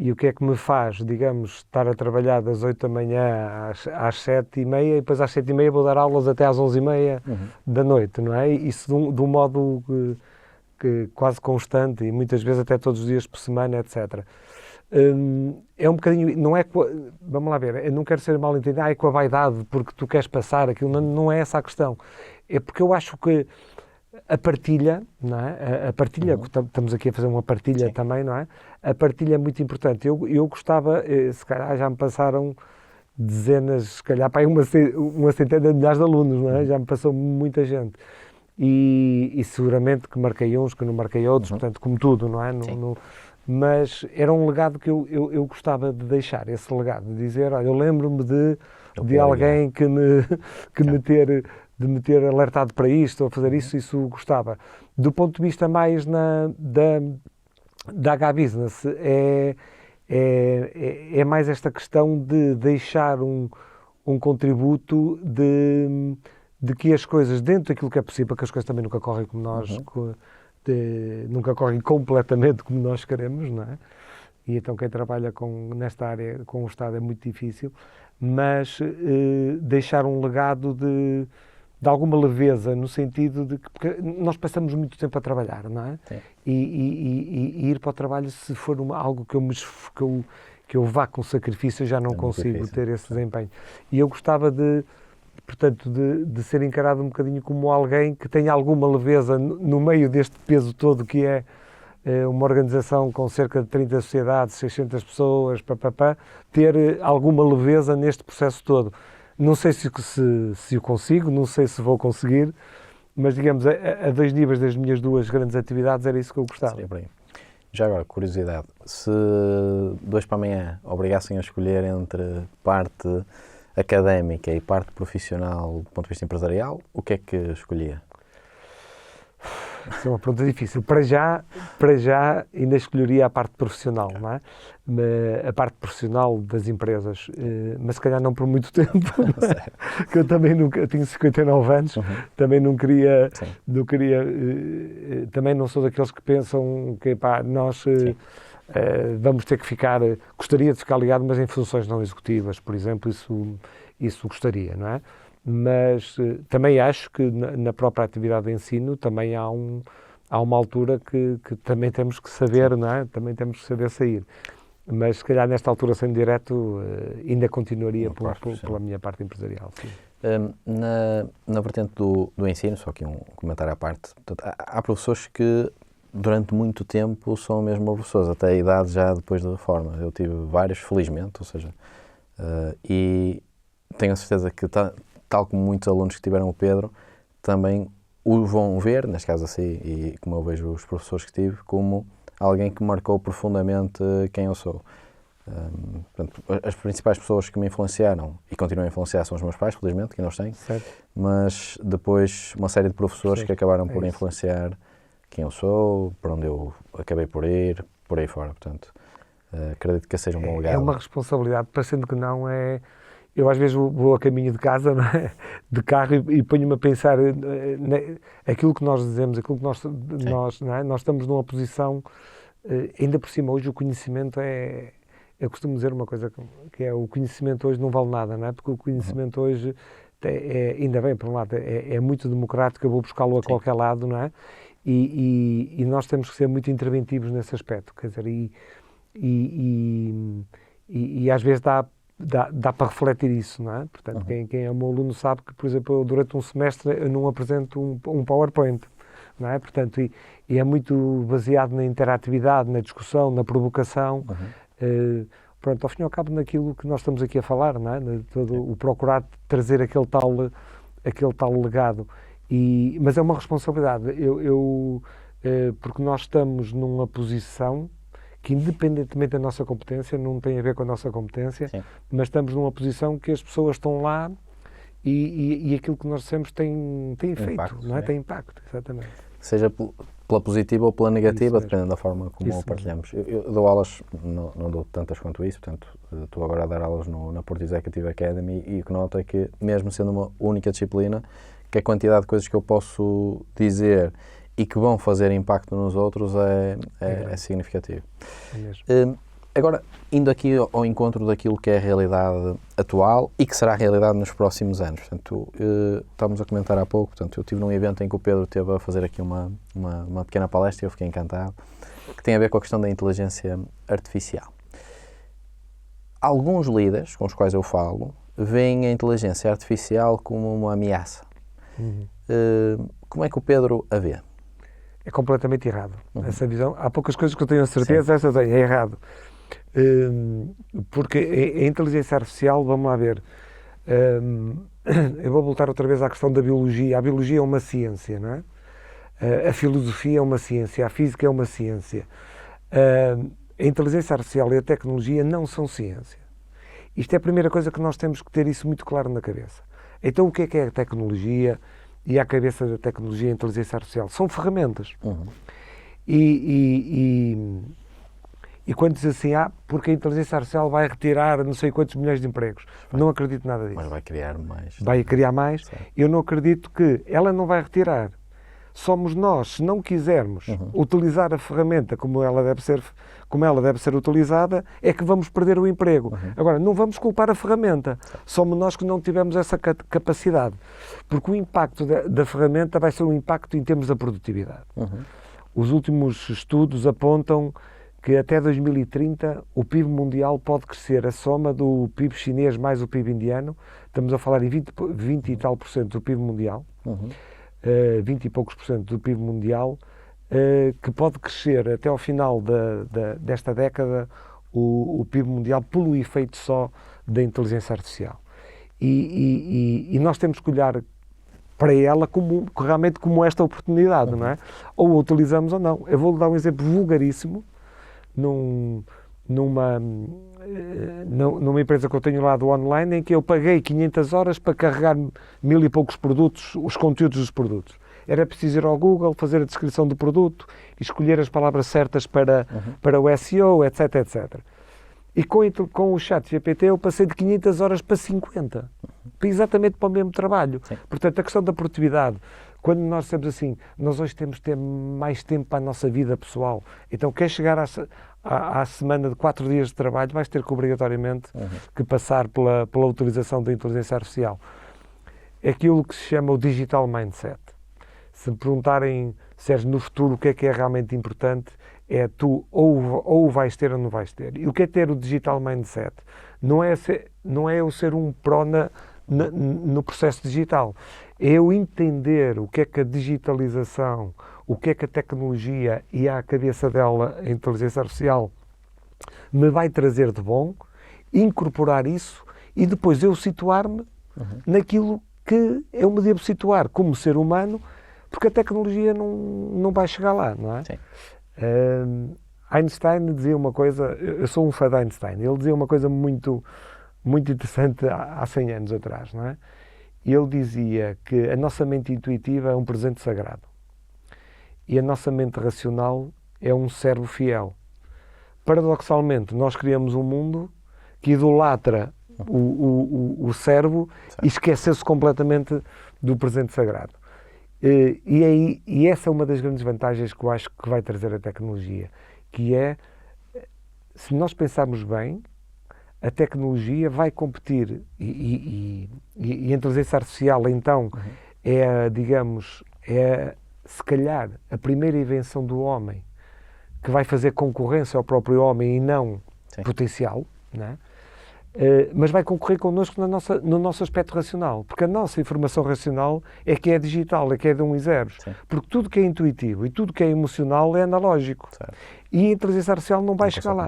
E o que é que me faz, digamos, estar a trabalhar das 8 da manhã às 7h30 e depois às 7h30 vou dar aulas até às 11h30 da noite, não é? Isso de um modo que quase constante e muitas vezes até todos os dias por semana, etc. É um bocadinho, não é, vamos lá ver, eu não quero ser mal entendido, é com a vaidade porque tu queres passar aquilo, não é essa a questão. É porque eu acho que a partilha, não é? A partilha, estamos aqui a fazer uma partilha Sim. também, não é? A partilha é muito importante. Eu gostava, se calhar já me passaram dezenas, se calhar para aí uma centena de milhares de alunos, não é? Já me passou muita gente. E seguramente que marquei uns, que não marquei outros, portanto, como tudo, não é? Mas era um legado que eu gostava de deixar, esse legado, de dizer, olha, eu lembro-me de alguém que me ter alertado para isto, ou a fazer isso gostava. Do ponto de vista mais da H-Business, é mais esta questão de deixar um contributo de que as coisas, dentro daquilo que é possível, que as coisas também nunca correm como nós, nunca correm completamente como nós queremos, não é? E então quem trabalha nesta área com o Estado é muito difícil, mas deixar um legado de alguma leveza, no sentido de que porque nós passamos muito tempo a trabalhar, não é? E ir para o trabalho, se for algo que eu vá com sacrifício, eu já não consigo ter esse desempenho. E eu gostava portanto, de ser encarado um bocadinho como alguém que tenha alguma leveza no meio deste peso todo que é uma organização com cerca de 30 sociedades, 600 pessoas, ter alguma leveza neste processo todo. Não sei se o consigo, não sei se vou conseguir, mas, digamos, a 2 níveis das minhas 2 grandes atividades era isso que eu gostava. Já agora, curiosidade, se 2 para amanhã obrigassem a escolher entre parte académica e parte profissional do ponto de vista empresarial, o que é que escolhia? Isso é uma pergunta difícil. Para já ainda escolheria a parte profissional, não é? A parte profissional das empresas, mas se calhar não por muito tempo, não é? Que eu também nunca, tenho 59 anos, também não queria, também não sou daqueles que pensam que nós vamos ter que ficar, gostaria de ficar ligado, mas em funções não executivas, por exemplo, isso gostaria, não é? Mas também acho que na própria atividade de ensino também há uma altura que também temos que saber, não é? Também temos que saber sair. Mas se calhar nesta altura, sendo direto, ainda continuaria pela minha parte empresarial. Sim. Na vertente do ensino, só aqui um comentário à parte, portanto, há professores que durante muito tempo são mesmo professores, até a idade já depois da reforma. Eu tive vários, felizmente, ou seja, e tenho a certeza que tal como muitos alunos que tiveram o Pedro, também o vão ver, neste caso assim, e como eu vejo os professores que tive, como alguém que marcou profundamente quem eu sou. Portanto, as principais pessoas que me influenciaram e continuam a influenciar são os meus pais, felizmente, que não os têm, mas depois uma série de professores que acabaram por influenciar quem eu sou, para onde eu acabei por ir, por aí fora. Portanto, acredito que seja um bom legado. É uma responsabilidade, parecendo que não é... Eu às vezes vou a caminho de casa, não é? De carro, e ponho-me a pensar aquilo que nós dizemos, aquilo que nós não é? Nós estamos numa posição, ainda por cima hoje o conhecimento eu costumo dizer uma coisa que é o conhecimento hoje não vale nada, não é? Porque o conhecimento hoje, ainda bem, por um lado, é muito democrático, eu vou buscá-lo a qualquer lado, não é? E nós temos que ser muito interventivos nesse aspecto, quer dizer, e às vezes dá para refletir isso, não é? Portanto, quem é o meu aluno sabe que, por exemplo, eu, durante um semestre eu não apresento um PowerPoint, não é? Portanto, e é muito baseado na interatividade, na discussão, na provocação, pronto, ao fim e ao cabo naquilo que nós estamos aqui a falar, não é? O procurar trazer aquele tal legado. Mas é uma responsabilidade, porque nós estamos numa posição que, independentemente da nossa competência, não tem a ver com a nossa competência, mas estamos numa posição que as pessoas estão lá e aquilo que nós dissemos tem efeito, impacto, não é? Tem impacto, exatamente. Seja pela positiva ou pela negativa, dependendo da forma como partilhamos. Eu dou aulas, não dou tantas quanto isso, portanto, estou agora a dar aulas na Porto Executive Academy e o que noto é que, mesmo sendo uma única disciplina, que a quantidade de coisas que eu posso dizer e que vão fazer impacto nos outros é significativo. É mesmo. Agora, indo aqui ao encontro daquilo que é a realidade atual e que será a realidade nos próximos anos. Portanto, estávamos a comentar há pouco, portanto, eu estive num evento em que o Pedro esteve a fazer aqui uma pequena palestra e eu fiquei encantado, que tem a ver com a questão da inteligência artificial. Alguns líderes com os quais eu falo veem a inteligência artificial como uma ameaça. Como é que o Pedro a vê? É completamente errado. Essa visão, há poucas coisas que eu tenho a certeza, essa é errado. Porque a inteligência artificial, vamos lá ver, eu vou voltar outra vez à questão da biologia. A biologia é uma ciência, não é? A filosofia é uma ciência, a física é uma ciência. A inteligência artificial e a tecnologia não são ciência. Isto é a primeira coisa que nós temos que ter isso muito claro na cabeça. Então o que é a tecnologia e a cabeça da tecnologia e a inteligência artificial? São ferramentas. E quando diz assim, porque a inteligência artificial vai retirar não sei quantos milhões de empregos. Não acredito nada disso. Mas vai criar mais. Vai criar mais. Certo. Eu não acredito que ela não vai retirar. Somos nós, se não quisermos utilizar a ferramenta como ela deve ser utilizada, é que vamos perder o emprego. Agora, não vamos culpar a ferramenta. Somos nós que não tivemos essa capacidade. Porque o impacto da ferramenta vai ser um impacto em termos da produtividade. Os últimos estudos apontam que até 2030 o PIB mundial pode crescer a soma do PIB chinês mais o PIB indiano. Estamos a falar em 20 e tal % do PIB mundial. 20 e poucos % do PIB mundial, que pode crescer até ao final desta década o PIB mundial pelo efeito só da inteligência artificial. E nós temos que olhar para ela realmente como esta oportunidade, não é? Ou a utilizamos ou não. Eu vou-lhe dar um exemplo vulgaríssimo. Numa empresa que eu tenho lá do online, em que eu paguei 500 horas para carregar 1000 e poucos produtos, os conteúdos dos produtos. Era preciso ir ao Google, fazer a descrição do produto, escolher as palavras certas para o SEO, etc, etc. E com o ChatGPT eu passei de 500 horas para 50, exatamente para o mesmo trabalho. Sim. Portanto, a questão da produtividade, quando nós temos assim, nós hoje temos de ter mais tempo para a nossa vida pessoal. Então, quer chegar à semana de 4 dias de trabalho, vais ter que obrigatoriamente que passar pela utilização da inteligência artificial. É aquilo que se chama o digital mindset. Se me perguntarem, Sérgio, no futuro o que é realmente importante, é tu ou vais ter ou não vais ter. E o que é ter o digital mindset? Não é eu ser um pró no processo digital. É eu entender o que é que a digitalização, o que é que a tecnologia e à cabeça dela a inteligência artificial me vai trazer de bom, incorporar isso e depois eu situar-me naquilo que eu me devo situar como ser humano, porque a tecnologia não vai chegar lá, não é? Sim. Einstein dizia uma coisa, eu sou um fã de Einstein, ele dizia uma coisa muito, muito interessante há 100 anos atrás, não é? Ele dizia que a nossa mente intuitiva é um presente sagrado e a nossa mente racional é um servo fiel. Paradoxalmente, nós criamos um mundo que idolatra o servo e esquece-se completamente do presente sagrado. E essa é uma das grandes vantagens que eu acho que vai trazer a tecnologia, que é, se nós pensarmos bem, a tecnologia vai competir e a inteligência artificial, então, é, se calhar, a primeira invenção do homem que vai fazer concorrência ao próprio homem e não potencial, não é? Mas vai concorrer connosco no nosso aspecto racional, porque a nossa informação racional é que é digital, é que é de 1 e 0, porque tudo que é intuitivo e tudo que é emocional é analógico. Certo. E a inteligência artificial não vai chegar lá.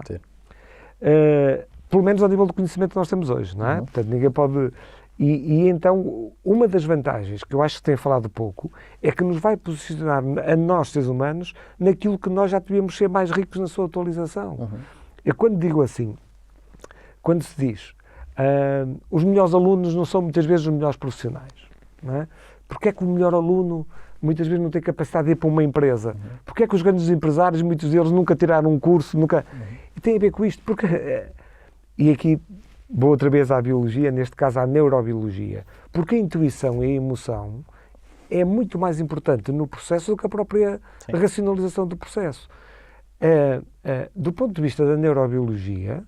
Pelo menos ao nível do conhecimento que nós temos hoje, não é? Portanto, ninguém pode... E então, uma das vantagens, que eu acho que tem falado pouco, é que nos vai posicionar a nós, seres humanos, naquilo que nós já devíamos ser mais ricos na sua atualização. Eu quando digo assim, quando se diz os melhores alunos não são muitas vezes os melhores profissionais, não é? Porque é que o melhor aluno muitas vezes não tem capacidade de ir para uma empresa? Porque é que os grandes empresários, muitos deles nunca tiraram um curso, nunca... E tem a ver com isto, porque... E aqui vou outra vez à biologia, neste caso à neurobiologia, porque a intuição e a emoção é muito mais importante no processo do que a própria racionalização do processo. do ponto de vista da neurobiologia,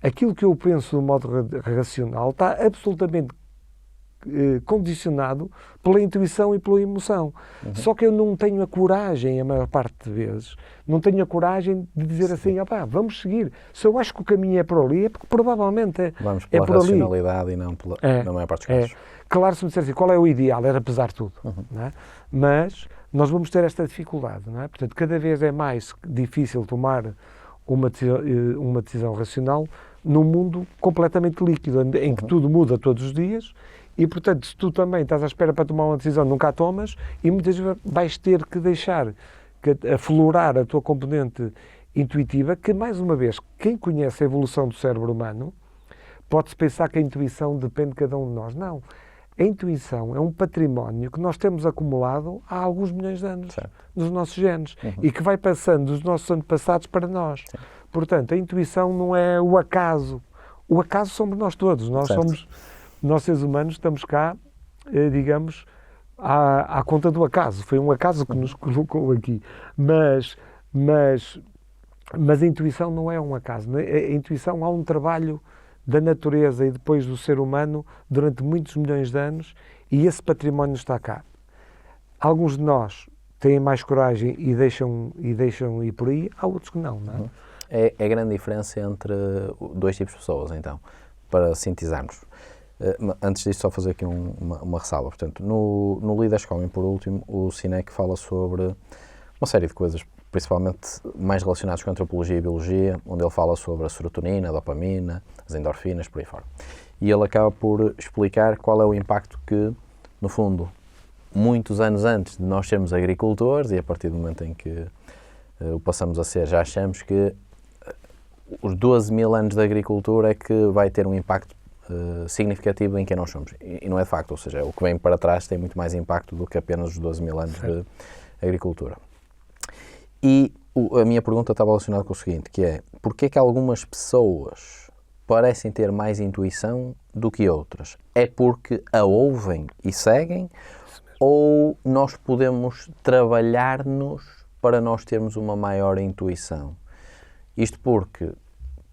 aquilo que eu penso de modo racional está absolutamente condicionado pela intuição e pela emoção. Só que eu não tenho a coragem, a maior parte de vezes, não tenho a coragem de dizer assim, vamos seguir. Se eu acho que o caminho é por ali, é porque provavelmente Vamos é pela por ali. racionalidade e não pela, na maior parte dos casos. Claro, se me disser assim, qual é o ideal? Era pesar tudo. Não é? Mas nós vamos ter esta dificuldade. Não é? Portanto, cada vez é mais difícil tomar uma decisão racional num mundo completamente líquido, em que tudo muda todos os dias. E, portanto, se tu também estás à espera para tomar uma decisão, nunca a tomas, e muitas vezes vais ter que deixar aflorar a tua componente intuitiva, que, mais uma vez, quem conhece a evolução do cérebro humano, pode-se pensar que a intuição depende de cada um de nós. Não. A intuição é um património que nós temos acumulado há alguns milhões de anos, nos nossos genes, e que vai passando dos nossos antepassados para nós. Portanto, a intuição não é o acaso. O acaso somos nós todos. Nós, seres humanos, estamos cá, digamos, à conta do acaso. Foi um acaso que nos colocou aqui. Mas a intuição não é um acaso. A intuição há um trabalho da natureza e depois do ser humano durante muitos milhões de anos, e esse património está cá. Alguns de nós têm mais coragem e deixam ir por aí, há outros que não, não é? É a grande diferença entre dois tipos de pessoas, então, para sintetizarmos. Antes disso, só fazer aqui uma ressalva. Portanto, no Líderes Comem, por último, o Sinek fala sobre uma série de coisas, principalmente mais relacionadas com a antropologia e biologia, onde ele fala sobre a serotonina, a dopamina, as endorfinas, por aí fora. E ele acaba por explicar qual é o impacto que, no fundo, muitos anos antes de nós sermos agricultores, e a partir do momento em que o passamos a ser, já achamos que os 12 mil anos de agricultura é que vai ter um impacto significativo em quem nós somos. E não é de facto, ou seja, o que vem para trás tem muito mais impacto do que apenas os 12 mil anos de agricultura. E a minha pergunta estava relacionada com o seguinte, que é, porquê que algumas pessoas parecem ter mais intuição do que outras? É porque a ouvem e seguem, ou nós podemos trabalhar-nos para nós termos uma maior intuição? Isto porque,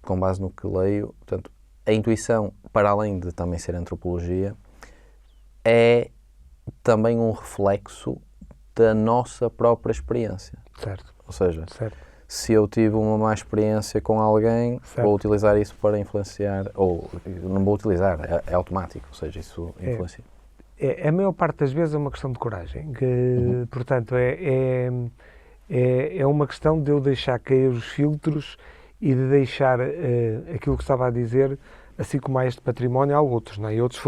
com base no que leio, portanto, a intuição, para além de também ser antropologia, é também um reflexo da nossa própria experiência. Certo. Ou seja, se eu tive uma má experiência com alguém, vou utilizar isso para influenciar, ou não vou utilizar, é automático, ou seja, isso influencia. A maior parte das vezes é uma questão de coragem, que, portanto, é uma questão de eu deixar cair os filtros e de deixar aquilo que estava a dizer, assim como há este património, há outros, não é? E outros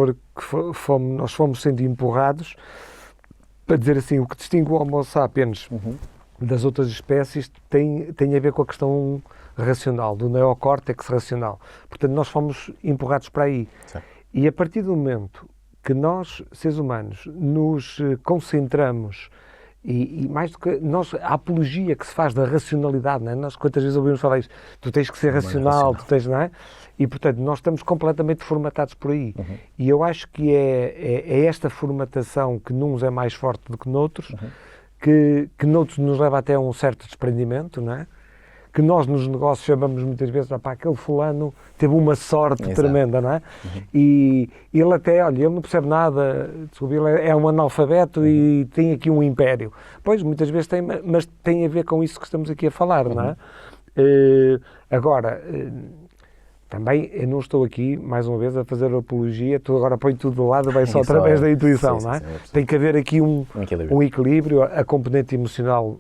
nós fomos sendo empurrados para dizer assim, o que distingue o Homo sapiens das outras espécies tem a ver com a questão racional, do neocórtex racional. Portanto, nós fomos empurrados para aí. Certo. E a partir do momento que nós, seres humanos, nos concentramos e mais do que a apologia que se faz da racionalidade, não é? Nós quantas vezes ouvimos falar isso, tu tens que ser racional, tu tens, não é? E, portanto, nós estamos completamente formatados por aí. E eu acho que é esta formatação que nuns é mais forte do que noutros, que noutros nos leva até a um certo desprendimento, não é? Que nós nos negócios chamamos muitas vezes, aquele fulano teve uma sorte tremenda, não é? E ele até, olha, ele não percebe nada, desculpa, ele é um analfabeto e tem aqui um império. Pois, muitas vezes tem, mas tem a ver com isso que estamos aqui a falar, não é? Agora, também eu não estou aqui, mais uma vez, a fazer apologia, tu agora põe tudo de lado, vai só através da intuição, não é? Tem que haver aqui um equilíbrio, a componente emocional.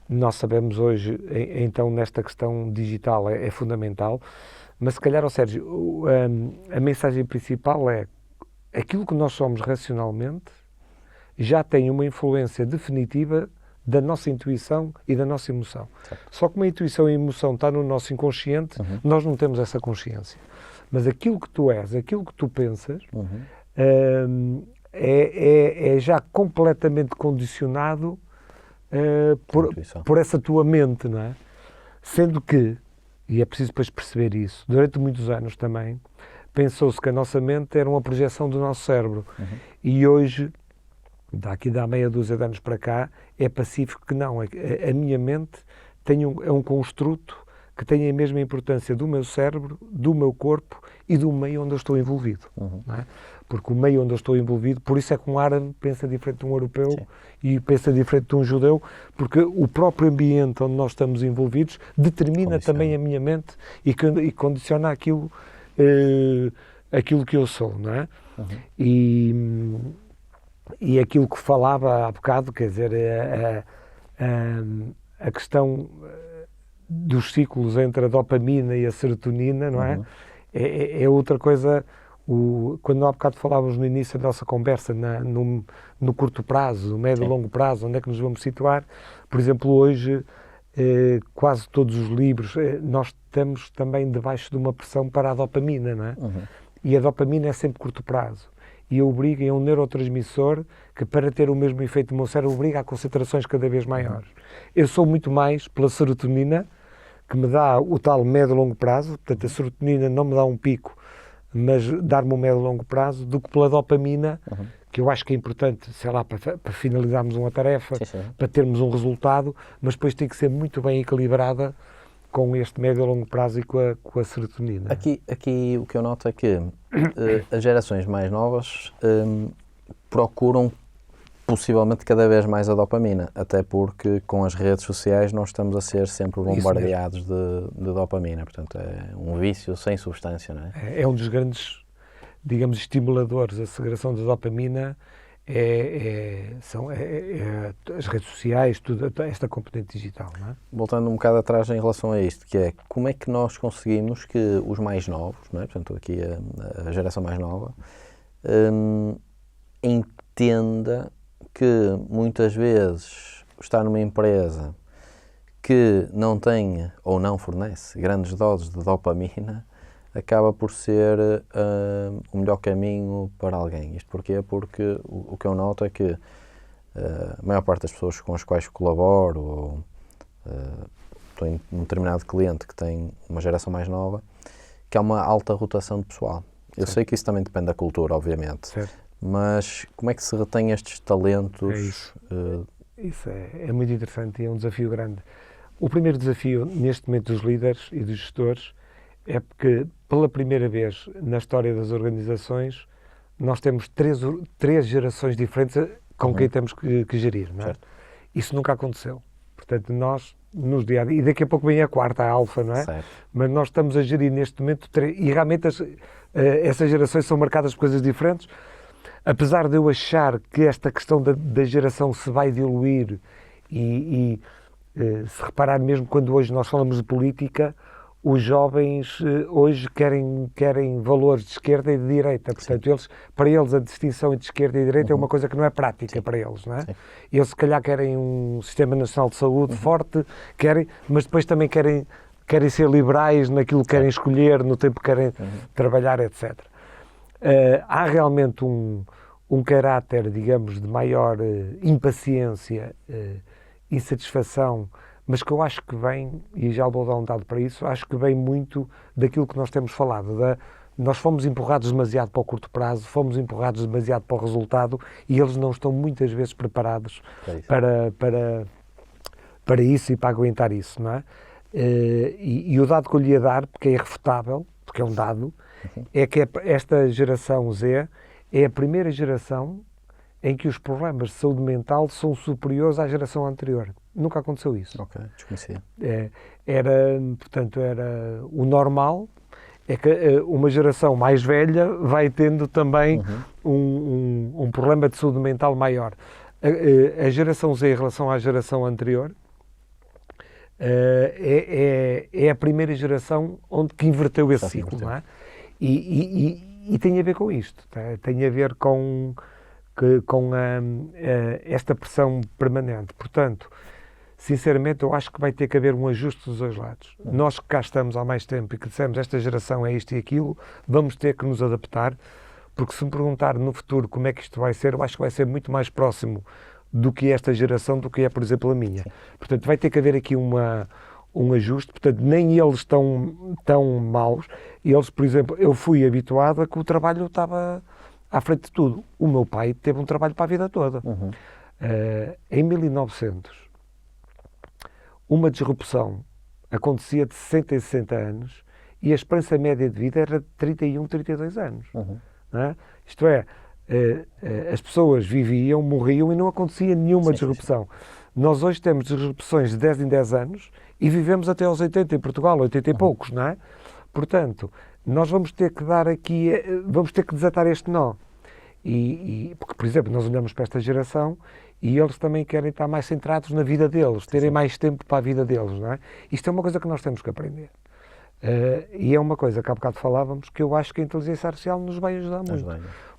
Nós sabemos hoje, então, nesta questão digital é fundamental, mas se calhar, Sérgio, a mensagem principal é aquilo que nós somos racionalmente já tem uma influência definitiva da nossa intuição e da nossa emoção. Certo. Só que uma intuição e emoção está no nosso inconsciente, nós não temos essa consciência. Mas aquilo que tu és, aquilo que tu pensas, é já completamente condicionado por essa tua mente, não é? Sendo que, e é preciso depois perceber isso, durante muitos anos também, pensou-se que a nossa mente era uma projeção do nosso cérebro. E hoje, daqui da meia dúzia de anos para cá, é pacífico que não. A minha mente é um construto que tem a mesma importância do meu cérebro, do meu corpo e do meio onde eu estou envolvido. Não é? Porque o meio onde eu estou envolvido, por isso é que um árabe pensa diferente de um europeu. Sim. E pensa diferente de um judeu, porque o próprio ambiente onde nós estamos envolvidos determina também a minha mente e condiciona aquilo que eu sou, não é? E aquilo que falava há bocado, quer dizer, a questão dos ciclos entre a dopamina e a serotonina, não é? É outra coisa. Quando há bocado falávamos no início da nossa conversa no curto prazo, no médio e longo prazo, onde é que nos vamos situar, por exemplo, hoje quase todos os livros, nós estamos também debaixo de uma pressão para a dopamina, não é? E a dopamina é sempre curto prazo. E obriga, é um neurotransmissor que, para ter o mesmo efeito no meu cérebro, obriga a concentrações cada vez maiores. Eu sou muito mais pela serotonina, que me dá o tal médio e longo prazo, portanto a serotonina não me dá um pico, mas dar-me um médio e longo prazo, do que pela dopamina, que eu acho que é importante, sei lá, para finalizarmos uma tarefa, para termos um resultado, mas depois tem que ser muito bem equilibrada com este médio e longo prazo e com a serotonina. Aqui o que eu noto é que as gerações mais novas procuram possivelmente cada vez mais a dopamina, até porque com as redes sociais nós estamos a ser sempre bombardeados de dopamina, portanto é um vício sem substância, não é? É um dos grandes, digamos, estimuladores. A segregação da dopamina são as redes sociais, tudo, esta componente digital, não é? Voltando um bocado atrás em relação a isto, que é como é que nós conseguimos que os mais novos, não é? Portanto aqui a geração mais nova, entenda que muitas vezes estar numa empresa que não tem ou não fornece grandes doses de dopamina acaba por ser o melhor caminho para alguém. Isto porquê? Porque o que eu noto é que a maior parte das pessoas com as quais colaboro ou estou em um determinado cliente que tem uma geração mais nova, que há uma alta rotação de pessoal. Eu sei que isso também depende da cultura, obviamente. Certo. Mas como é que se retém estes talentos? Isso é muito interessante e é um desafio grande. O primeiro desafio, neste momento, dos líderes e dos gestores é porque, pela primeira vez na história das organizações, nós temos três gerações diferentes com quem temos que gerir, não é? Certo. Isso nunca aconteceu. Portanto, nós, nos dia-a-dia, e daqui a pouco vem a quarta, a alfa, não é? Certo. Mas nós estamos a gerir neste momento e realmente essas gerações são marcadas por coisas diferentes. Apesar de eu achar que esta questão da geração se vai diluir e se reparar mesmo quando hoje nós falamos de política, os jovens hoje querem valores de esquerda e de direita. Portanto, para eles a distinção entre esquerda e direita é uma coisa que não é prática para eles, não é? Eles se calhar querem um sistema nacional de saúde forte, mas depois também querem ser liberais naquilo que querem escolher, no tempo que querem trabalhar, etc. Há realmente um caráter, digamos, de maior impaciência, insatisfação, mas que eu acho que vem, e já vou dar um dado para isso, acho que vem muito daquilo que nós temos falado. Nós fomos empurrados demasiado para o curto prazo, fomos empurrados demasiado para o resultado e eles não estão muitas vezes preparados para isso e para aguentar isso, não é? E o dado que eu lhe ia dar, porque é irrefutável, porque é um dado, é que esta geração Z é a primeira geração em que os problemas de saúde mental são superiores à geração anterior. Nunca aconteceu isso. Ok, desconhecia. Portanto, era o normal, é que uma geração mais velha vai tendo também um problema de saúde mental maior. A geração Z em relação à geração anterior é a primeira geração que inverteu esse ciclo, não é? E tem a ver com isto, tá? Tem a ver com esta pressão permanente. Portanto, sinceramente, eu acho que vai ter que haver um ajuste dos dois lados. Nós que cá estamos há mais tempo e que dissemos esta geração é isto e aquilo, vamos ter que nos adaptar, porque se me perguntar no futuro como é que isto vai ser, eu acho que vai ser muito mais próximo do que esta geração, do que é, por exemplo, a minha. Portanto, vai ter que haver aqui um ajuste, portanto, nem eles estão tão maus. Eles, por exemplo, eu fui habituado a que o trabalho estava à frente de tudo. O meu pai teve um trabalho para a vida toda. Em 1900, uma disrupção acontecia de 60 e 60 anos e a esperança média de vida era de 31, 32 anos. Não é? Isto é, as pessoas viviam, morriam e não acontecia nenhuma disrupção. Nós hoje temos disrupções de 10 em 10 anos e vivemos até aos 80 em Portugal, 80 e poucos, não é? Portanto, nós vamos ter que dar aqui, vamos ter que desatar este nó. Porque, por exemplo, nós olhamos para esta geração e eles também querem estar mais centrados na vida deles, terem mais tempo para a vida deles, não é? Isto é uma coisa que nós temos que aprender. E é uma coisa que há bocado falávamos, que eu acho que a inteligência artificial nos vai ajudar muito.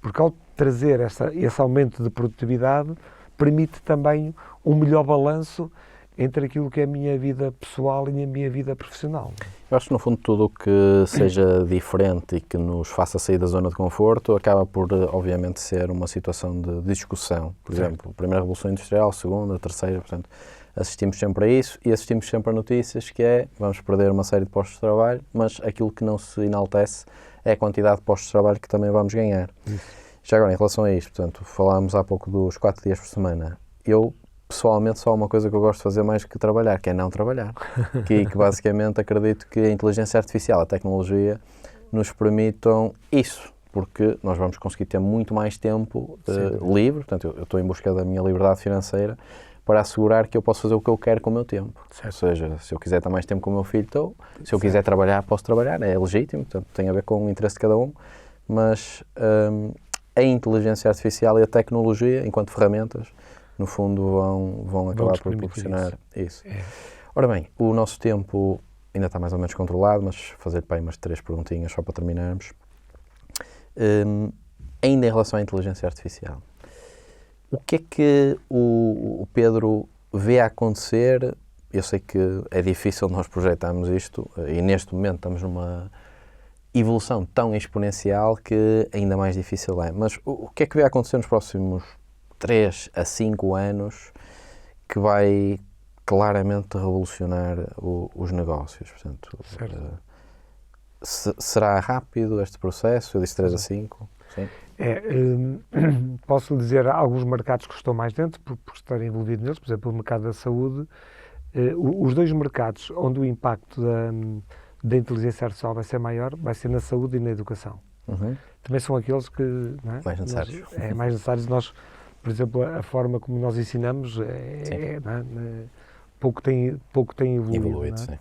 Porque ao trazer esse aumento de produtividade, permite também um melhor balanço entre aquilo que é a minha vida pessoal e a minha vida profissional. Eu acho que, no fundo, tudo o que seja diferente e que nos faça sair da zona de conforto acaba por, obviamente, ser uma situação de discussão. Por exemplo, a primeira Revolução Industrial, a segunda, a terceira, portanto, assistimos sempre a isso e assistimos sempre a notícias que vamos perder uma série de postos de trabalho, mas aquilo que não se enaltece é a quantidade de postos de trabalho que também vamos ganhar. Já agora, em relação a isto, portanto, falámos há pouco dos 4 dias por semana. Eu, pessoalmente, só há uma coisa que eu gosto de fazer mais que trabalhar, que é não trabalhar. que basicamente acredito que a inteligência artificial, a tecnologia, nos permitam isso, porque nós vamos conseguir ter muito mais tempo livre. Portanto, eu estou em busca da minha liberdade financeira para assegurar que eu posso fazer o que eu quero com o meu tempo. Ou seja, se eu quiser estar mais tempo com o meu filho, estou. Se eu quiser trabalhar, posso trabalhar, é legítimo, portanto, tem a ver com o interesse de cada um, mas a inteligência artificial e a tecnologia, enquanto ferramentas, no fundo vão acabar por proporcionar isso. Ora bem, o nosso tempo ainda está mais ou menos controlado, mas fazer para aí umas 3 perguntinhas só para terminarmos. Ainda em relação à inteligência artificial, o que é que o Pedro vê acontecer? Eu sei que é difícil nós projetarmos isto e neste momento estamos numa evolução tão exponencial que ainda mais difícil é. Mas o que é que vai acontecer nos próximos 3 a 5 anos que vai claramente revolucionar os negócios? Portanto, será rápido este processo? Eu disse 3 a 5? Sim. Posso dizer alguns mercados que estou mais dentro, por estar envolvido neles, por exemplo, o mercado da saúde. Os 2 mercados onde o impacto da inteligência artificial vai ser maior, vai ser na saúde e na educação. Também são aqueles que... Não é? Mais necessários. Mais necessários. Nós, por exemplo, a forma como nós ensinamos pouco tem evoluído. Sim.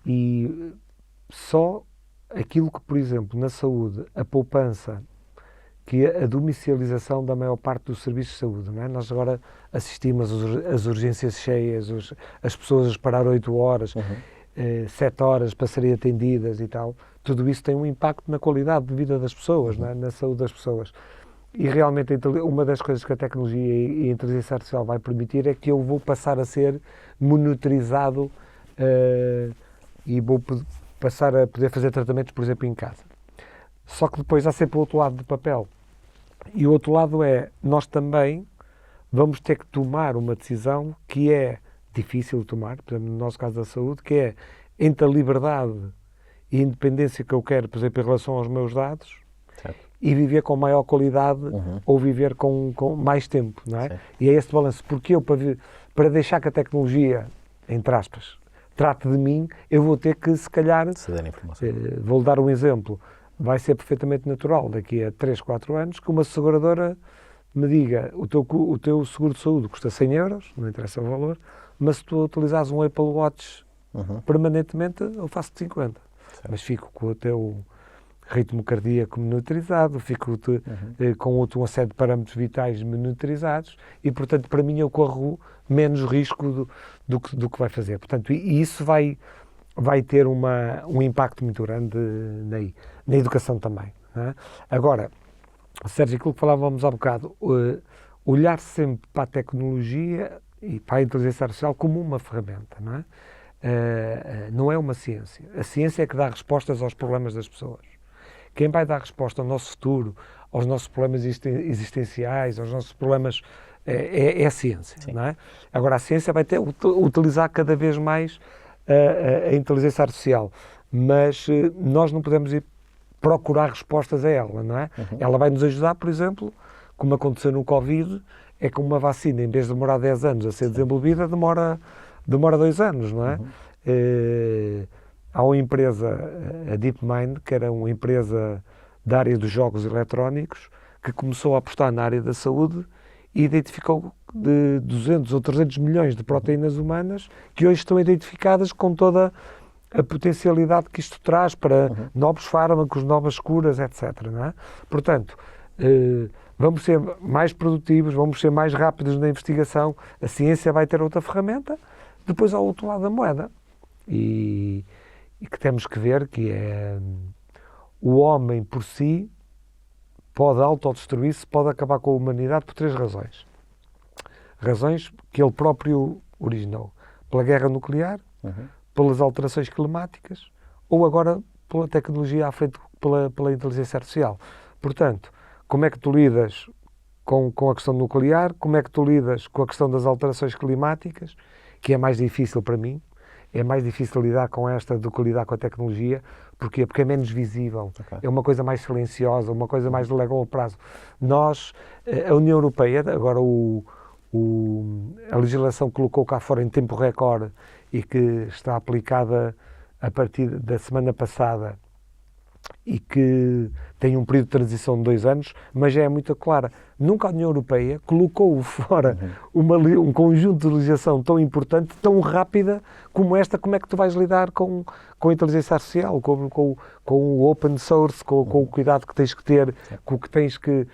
E só aquilo que, por exemplo, na saúde, a poupança, que é a domiciliação da maior parte dos serviços de saúde, não é? Nós agora assistimos às urgências cheias, as pessoas a esperar 8 horas, 7 horas para serem atendidas e tal. Tudo isso tem um impacto na qualidade de vida das pessoas, não é? Na saúde das pessoas. E realmente uma das coisas que a tecnologia e a inteligência artificial vai permitir é que eu vou passar a ser monitorizado e vou passar a poder fazer tratamentos, por exemplo, em casa. Só que depois há sempre o outro lado do papel. E o outro lado é, nós também vamos ter que tomar uma decisão que é difícil de tomar, por exemplo, no nosso caso da saúde, que é entre a liberdade e a independência que eu quero, por exemplo, em relação aos meus dados, certo, e viver com maior qualidade ou viver com mais tempo, não é? Certo. E é esse balanço. Porque eu, para deixar que a tecnologia, entre aspas, trate de mim, eu vou ter que, se calhar, vou-lhe dar um exemplo, vai ser perfeitamente natural, daqui a 3, 4 anos, que uma seguradora me diga, o teu seguro de saúde custa 100 euros, não interessa o valor, mas se tu utilizares um Apple Watch permanentemente, eu faço de 50. Certo. Mas fico com o teu ritmo cardíaco monitorizado, fico com uma série de parâmetros vitais monitorizados e, portanto, para mim eu corro menos risco do que vai fazer. Portanto, e isso vai ter um impacto muito grande na educação também. Não é? Agora, Sérgio, aquilo que falávamos há bocado, olhar sempre para a tecnologia e para a inteligência artificial como uma ferramenta, não é? Não é uma ciência. A ciência é que dá respostas aos problemas das pessoas. Quem vai dar resposta ao nosso futuro, aos nossos problemas existenciais, aos nossos problemas, é a ciência, sim, não é? Agora, a ciência vai utilizar cada vez mais a inteligência artificial, mas nós não podemos ir procurar respostas a ela, não é? Ela vai nos ajudar, por exemplo, como aconteceu no Covid, é que uma vacina, em vez de demorar 10 anos a ser desenvolvida, demora 2 anos, não é? Há uma empresa, a DeepMind, que era uma empresa da área dos jogos eletrónicos, que começou a apostar na área da saúde e identificou de 200 ou 300 milhões de proteínas humanas que hoje estão identificadas com toda a potencialidade que isto traz para novos fármacos, novas curas, etc. Não é? Portanto, vamos ser mais produtivos, vamos ser mais rápidos na investigação, a ciência vai ter outra ferramenta, depois ao outro lado da moeda. E que temos que ver que é o homem por si pode autodestruir-se, pode acabar com a humanidade por 3 razões. Razões que ele próprio originou. Pela guerra nuclear, pelas alterações climáticas ou agora pela tecnologia à frente, pela inteligência artificial. Portanto, como é que tu lidas com a questão nuclear? Como é que tu lidas com a questão das alterações climáticas? Que é mais difícil para mim. É mais difícil lidar com esta do que lidar com a tecnologia. Porquê? Porque é menos visível. É uma coisa mais silenciosa, uma coisa mais de longo prazo. Nós, a União Europeia, agora a legislação que colocou cá fora em tempo recorde e que está aplicada a partir da semana passada e que tem um período de transição de 2 anos, mas já é muito clara. Nunca a União Europeia colocou fora um conjunto de legislação tão importante, tão rápida como esta. Como é que tu vais lidar com a inteligência artificial, com o open source, com o cuidado que tens que ter, com o que tens que...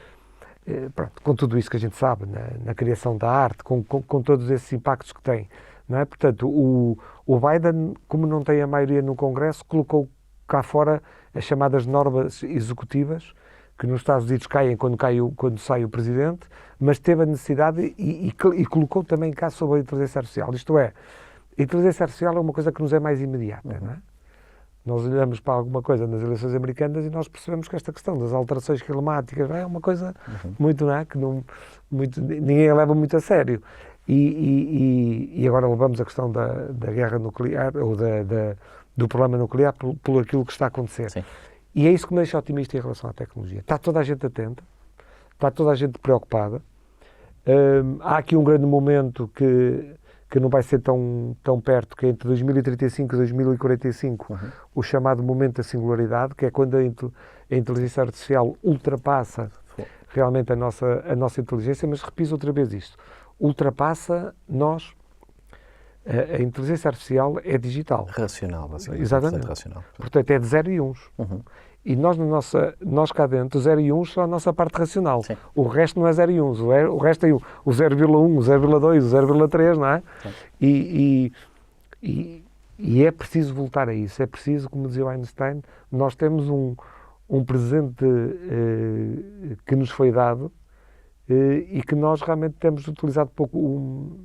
Pronto, com tudo isso que a gente sabe, na criação da arte, com todos esses impactos que tem. Não é? Portanto, o Biden, como não tem a maioria no Congresso, colocou cá fora as chamadas normas executivas, que nos Estados Unidos caem quando sai o Presidente, mas teve a necessidade e colocou também cá sobre a inteligência artificial. Isto é, a inteligência artificial é uma coisa que nos é mais imediata, não é? Nós olhamos para alguma coisa nas eleições americanas e nós percebemos que esta questão das alterações climáticas é uma coisa muito, não é? Que ninguém a leva muito a sério. E agora levamos a questão da guerra nuclear ou do problema nuclear por aquilo que está a acontecer. Sim. E é isso que me deixa otimista em relação à tecnologia. Está toda a gente atenta, está toda a gente preocupada. Há aqui um grande momento que não vai ser tão perto, que é entre 2035 e 2045, o chamado momento da singularidade, que é quando a inteligência artificial ultrapassa realmente a nossa inteligência, mas repito outra vez isto, ultrapassa nós. A inteligência artificial é digital. Racional, basicamente. Exatamente. Racional. Portanto, é de 0 e 1. E nós cá dentro, 0 e 1 são a nossa parte racional. Sim. O resto não é 0 e 1. O resto é o 0,1, o 0,2, o 0,3, não é? E é preciso voltar a isso. É preciso, como dizia o Einstein, nós temos um presente que nos foi dado e que nós realmente temos utilizado pouco.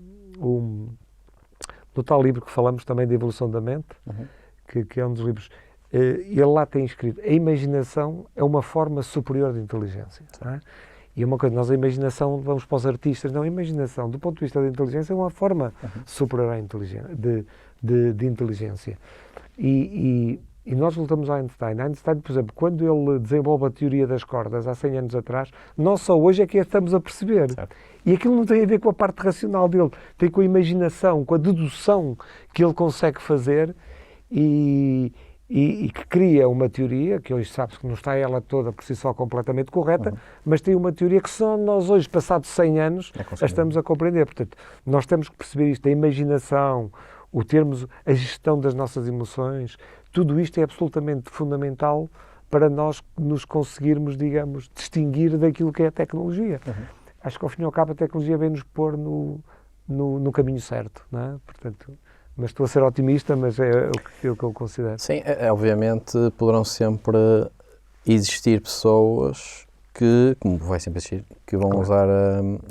No tal livro que falamos também de evolução da mente, que é um dos livros, ele lá tem escrito: a imaginação é uma forma superior de inteligência. Não é? E é uma coisa, nós a imaginação, vamos para os artistas, não, a imaginação, do ponto de vista da inteligência, é uma forma superior à inteligência, de inteligência. E nós voltamos a Einstein. Einstein, por exemplo, quando ele desenvolve a teoria das cordas há 100 anos atrás, nós só hoje é que a estamos a perceber. Certo. E aquilo não tem a ver com a parte racional dele, tem com a imaginação, com a dedução que ele consegue fazer e que cria uma teoria, que hoje sabe-se que não está ela toda por si só completamente correta, mas tem uma teoria que só nós hoje, passados 100 anos, a estamos a compreender. Portanto, nós temos que perceber isto, a imaginação, o termos a gestão das nossas emoções, tudo isto é absolutamente fundamental para nós nos conseguirmos, digamos, distinguir daquilo que é a tecnologia. Acho que, ao fim e ao cabo, a tecnologia vem-nos pôr no caminho certo, não é? Portanto, mas estou a ser otimista, mas é o que eu considero. Sim, obviamente poderão sempre existir pessoas que, como vai sempre existir, que vão usar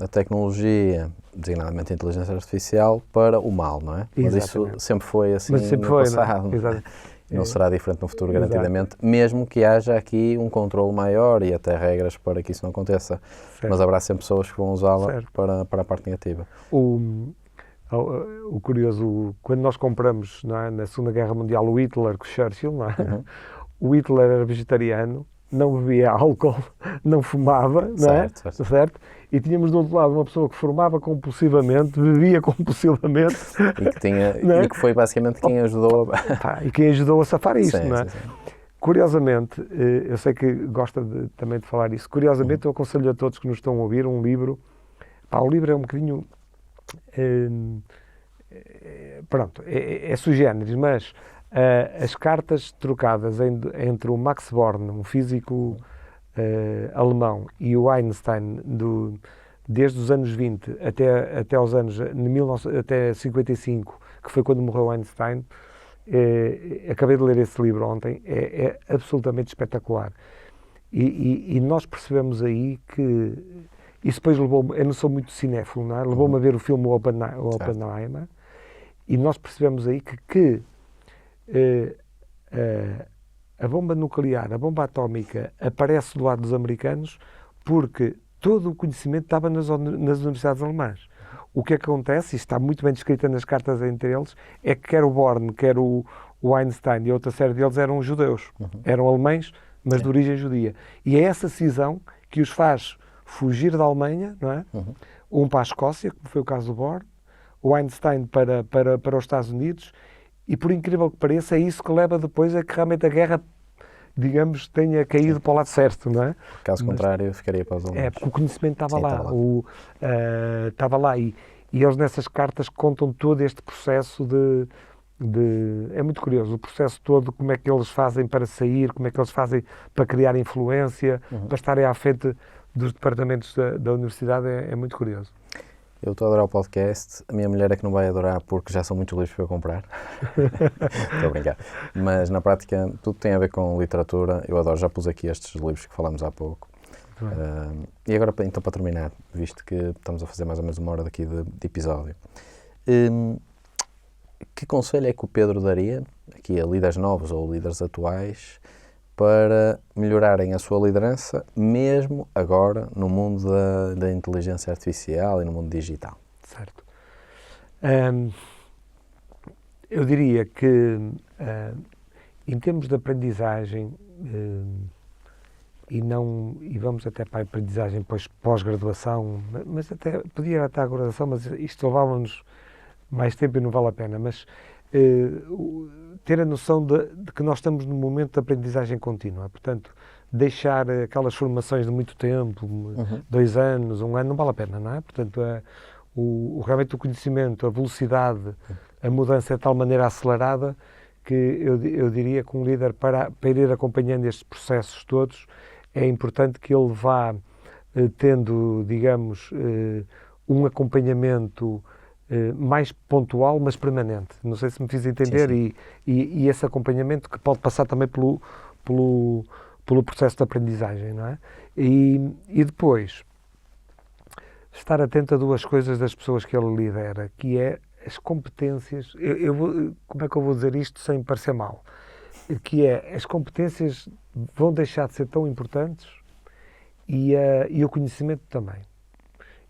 a tecnologia, designadamente a inteligência artificial, para o mal, não é? Mas isso sempre foi assim no passado. Não? Exato. Não será diferente no futuro, garantidamente, mesmo que haja aqui um controle maior e até regras para que isso não aconteça. Certo. Mas haverá sempre pessoas que vão usá-la para a parte negativa. O curioso, quando nós compramos, não é, na Segunda Guerra Mundial o Hitler com o Churchill, não é? O Hitler era vegetariano não bebia álcool, não fumava, não é? Certo? E tínhamos do outro lado uma pessoa que fumava compulsivamente, bebia compulsivamente. E que foi basicamente quem ajudou e quem ajudou a safar isto, sim, não é? Sim. Curiosamente, eu sei que gosta também de falar isso, curiosamente eu aconselho a todos que nos estão a ouvir um livro. O livro é um bocadinho... pronto, é sui generis, mas as cartas trocadas entre o Max Born, um físico alemão, e o Einstein, desde os anos 20 até aos anos até 55, que foi quando morreu Einstein, acabei de ler esse livro ontem, é absolutamente espetacular. E nós percebemos aí que isso depois levou-me, eu não sou muito cinéfilo, não é? Levou-me a ver o filme Oppenheimer, e nós percebemos aí que a bomba nuclear, a bomba atómica aparece do lado dos americanos porque todo o conhecimento estava nas universidades alemãs. O que acontece, e está muito bem descrito nas cartas entre eles, é que quer o Born, quer o Einstein e outra série deles eram judeus. Eram alemães, mas de origem judia. E é essa cisão que os faz fugir da Alemanha, não é? Um para a Escócia, como foi o caso do Born, o Einstein para os Estados Unidos, e por incrível que pareça, é isso que leva depois a que realmente a guerra, digamos, tenha caído para o lado certo, não é? Caso contrário, ficaria para os alunos. Porque o conhecimento estava lá. Estava lá. E eles nessas cartas contam todo este processo é muito curioso, o processo todo, como é que eles fazem para sair, como é que eles fazem para criar influência, para estarem à frente dos departamentos da universidade, é muito curioso. Eu estou a adorar o podcast, a minha mulher é que não vai adorar porque já são muitos livros para eu comprar. Estou a brincar. Mas na prática tudo tem a ver com literatura, eu adoro, já pus aqui estes livros que falamos há pouco. E agora, então, para terminar, visto que estamos a fazer mais ou menos 1 hora daqui de episódio, que conselho é que o Pedro daria, aqui a líderes novos ou líderes atuais, para melhorarem a sua liderança, mesmo agora no mundo da inteligência artificial e no mundo digital? Certo. Eu diria que, em termos de aprendizagem, e vamos até para a aprendizagem pós-graduação, mas até podia ir até à graduação, mas isto levava-nos mais tempo e não vale a pena, mas ter a noção de que nós estamos num momento de aprendizagem contínua, portanto, deixar aquelas formações de muito tempo, 2 anos, 1 ano, não vale a pena, não é? Portanto, realmente o conhecimento, a velocidade, a mudança é de tal maneira acelerada que eu diria que um líder, para ir acompanhando estes processos todos, é importante que ele vá tendo, digamos, um acompanhamento mais pontual, mas permanente. Não sei se me fiz entender. Sim. E esse acompanhamento que pode passar também pelo processo de aprendizagem, não é? E depois, estar atento a 2 coisas das pessoas que ele lidera, que é as competências. Como é que eu vou dizer isto sem parecer mal? Que é, as competências vão deixar de ser tão importantes e o conhecimento também.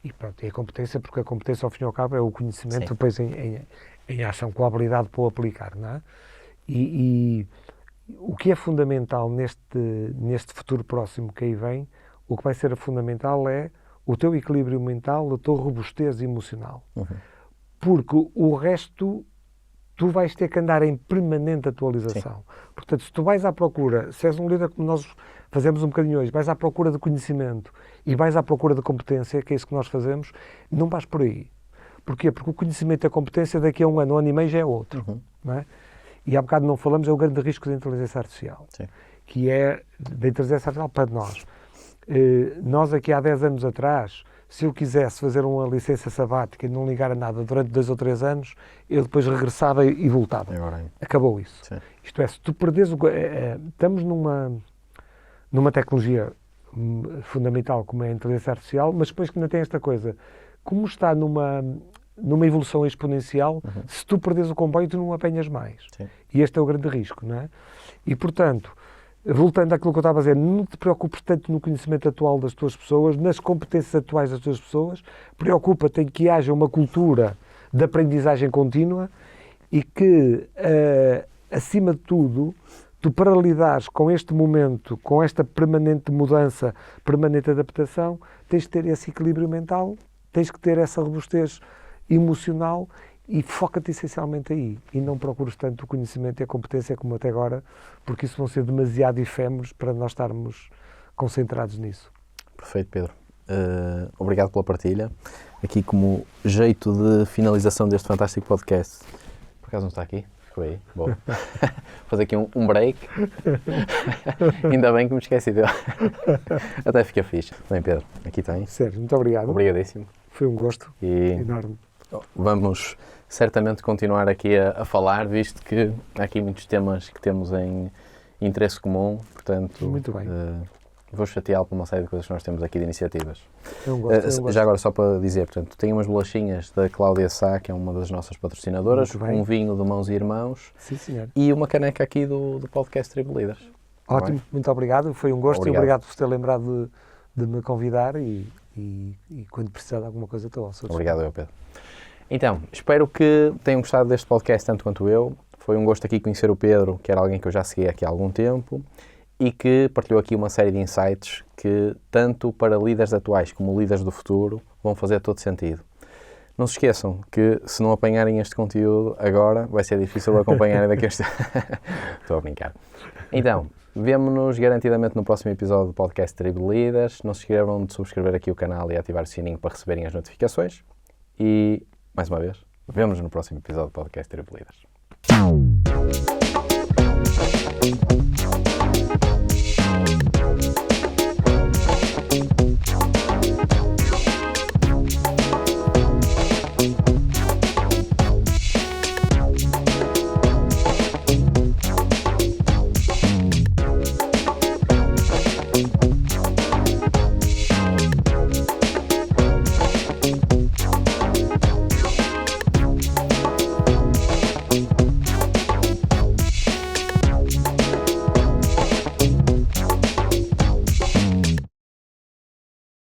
E pronto, e a competência, porque a competência, ao fim e ao cabo, é o conhecimento depois em ação, com a habilidade para o aplicar, não é? E o que é fundamental neste futuro próximo que aí vem, o que vai ser fundamental é o teu equilíbrio mental, a tua robustez emocional. Porque o resto, tu vais ter que andar em permanente atualização. Portanto, se tu vais à procura, se és um líder como nós fazemos um bocadinho hoje, vais à procura de conhecimento e vais à procura de competência, que é isso que nós fazemos, não vais por aí. Porquê? Porque o conhecimento e a competência daqui a 1 ano, 1 ano e meio já é outro. Não é? E há bocado não falamos, é o grande risco da inteligência artificial. Que é da inteligência artificial para nós. Nós aqui há 10 anos atrás, se eu quisesse fazer uma licença sabática e não ligar a nada durante 2 ou 3 anos, eu depois regressava e voltava. Acabou isso. Isto é, se tu perdes estamos numa tecnologia fundamental como é a inteligência artificial, mas depois que ainda tem esta coisa, como está numa evolução exponencial, se tu perdes o comboio, tu não apanhas mais. E este é o grande risco, não é? E, portanto, voltando àquilo que eu estava a dizer, não te preocupes tanto no conhecimento atual das tuas pessoas, nas competências atuais das tuas pessoas, preocupa-te em que haja uma cultura de aprendizagem contínua e que, acima de tudo, tu para lidares com este momento, com esta permanente mudança, permanente adaptação, tens que ter esse equilíbrio mental, tens que ter essa robustez emocional e foca-te essencialmente aí. E não procures tanto o conhecimento e a competência como até agora, porque isso vão ser demasiado efêmeros para nós estarmos concentrados nisso. Perfeito, Pedro. Obrigado pela partilha. Aqui como jeito de finalização deste fantástico podcast. Por acaso não está aqui? Ficou aí. Boa. Fazer aqui um break. Ainda bem que me esqueci dele. Até fica fixe. Bem, Pedro, aqui tem. Sérgio, muito obrigado. Obrigadíssimo. Foi um gosto enorme. Vamos certamente continuar aqui a falar, visto que há aqui muitos temas que temos em interesse comum, portanto, muito bem. Vou chateá-lo por uma série de coisas que nós temos aqui de iniciativas. É um gosto. Já agora, só para dizer, portanto, tenho umas bolachinhas da Cláudia Sá, que é uma das nossas patrocinadoras, um vinho de Mãos e Irmãos. Sim, senhor. E uma caneca aqui do podcast Tribo Líderes. Ótimo, muito obrigado, foi um gosto e obrigado por ter lembrado de me convidar e quando precisar de alguma coisa estou ao seu dispor. Obrigado, Pedro. Então, espero que tenham gostado deste podcast tanto quanto eu. Foi um gosto aqui conhecer o Pedro, que era alguém que eu já segui aqui há algum tempo e que partilhou aqui uma série de insights que, tanto para líderes atuais como líderes do futuro, vão fazer todo sentido. Não se esqueçam que, se não apanharem este conteúdo agora, vai ser difícil acompanharem daqui a este... Estou a brincar. Então, vemo-nos garantidamente no próximo episódio do podcast Tribo Líderes. Não se esqueçam de subscrever aqui o canal e ativar o sininho para receberem as notificações. E, mais uma vez, vemo-nos no próximo episódio do podcast Tribo Líderes.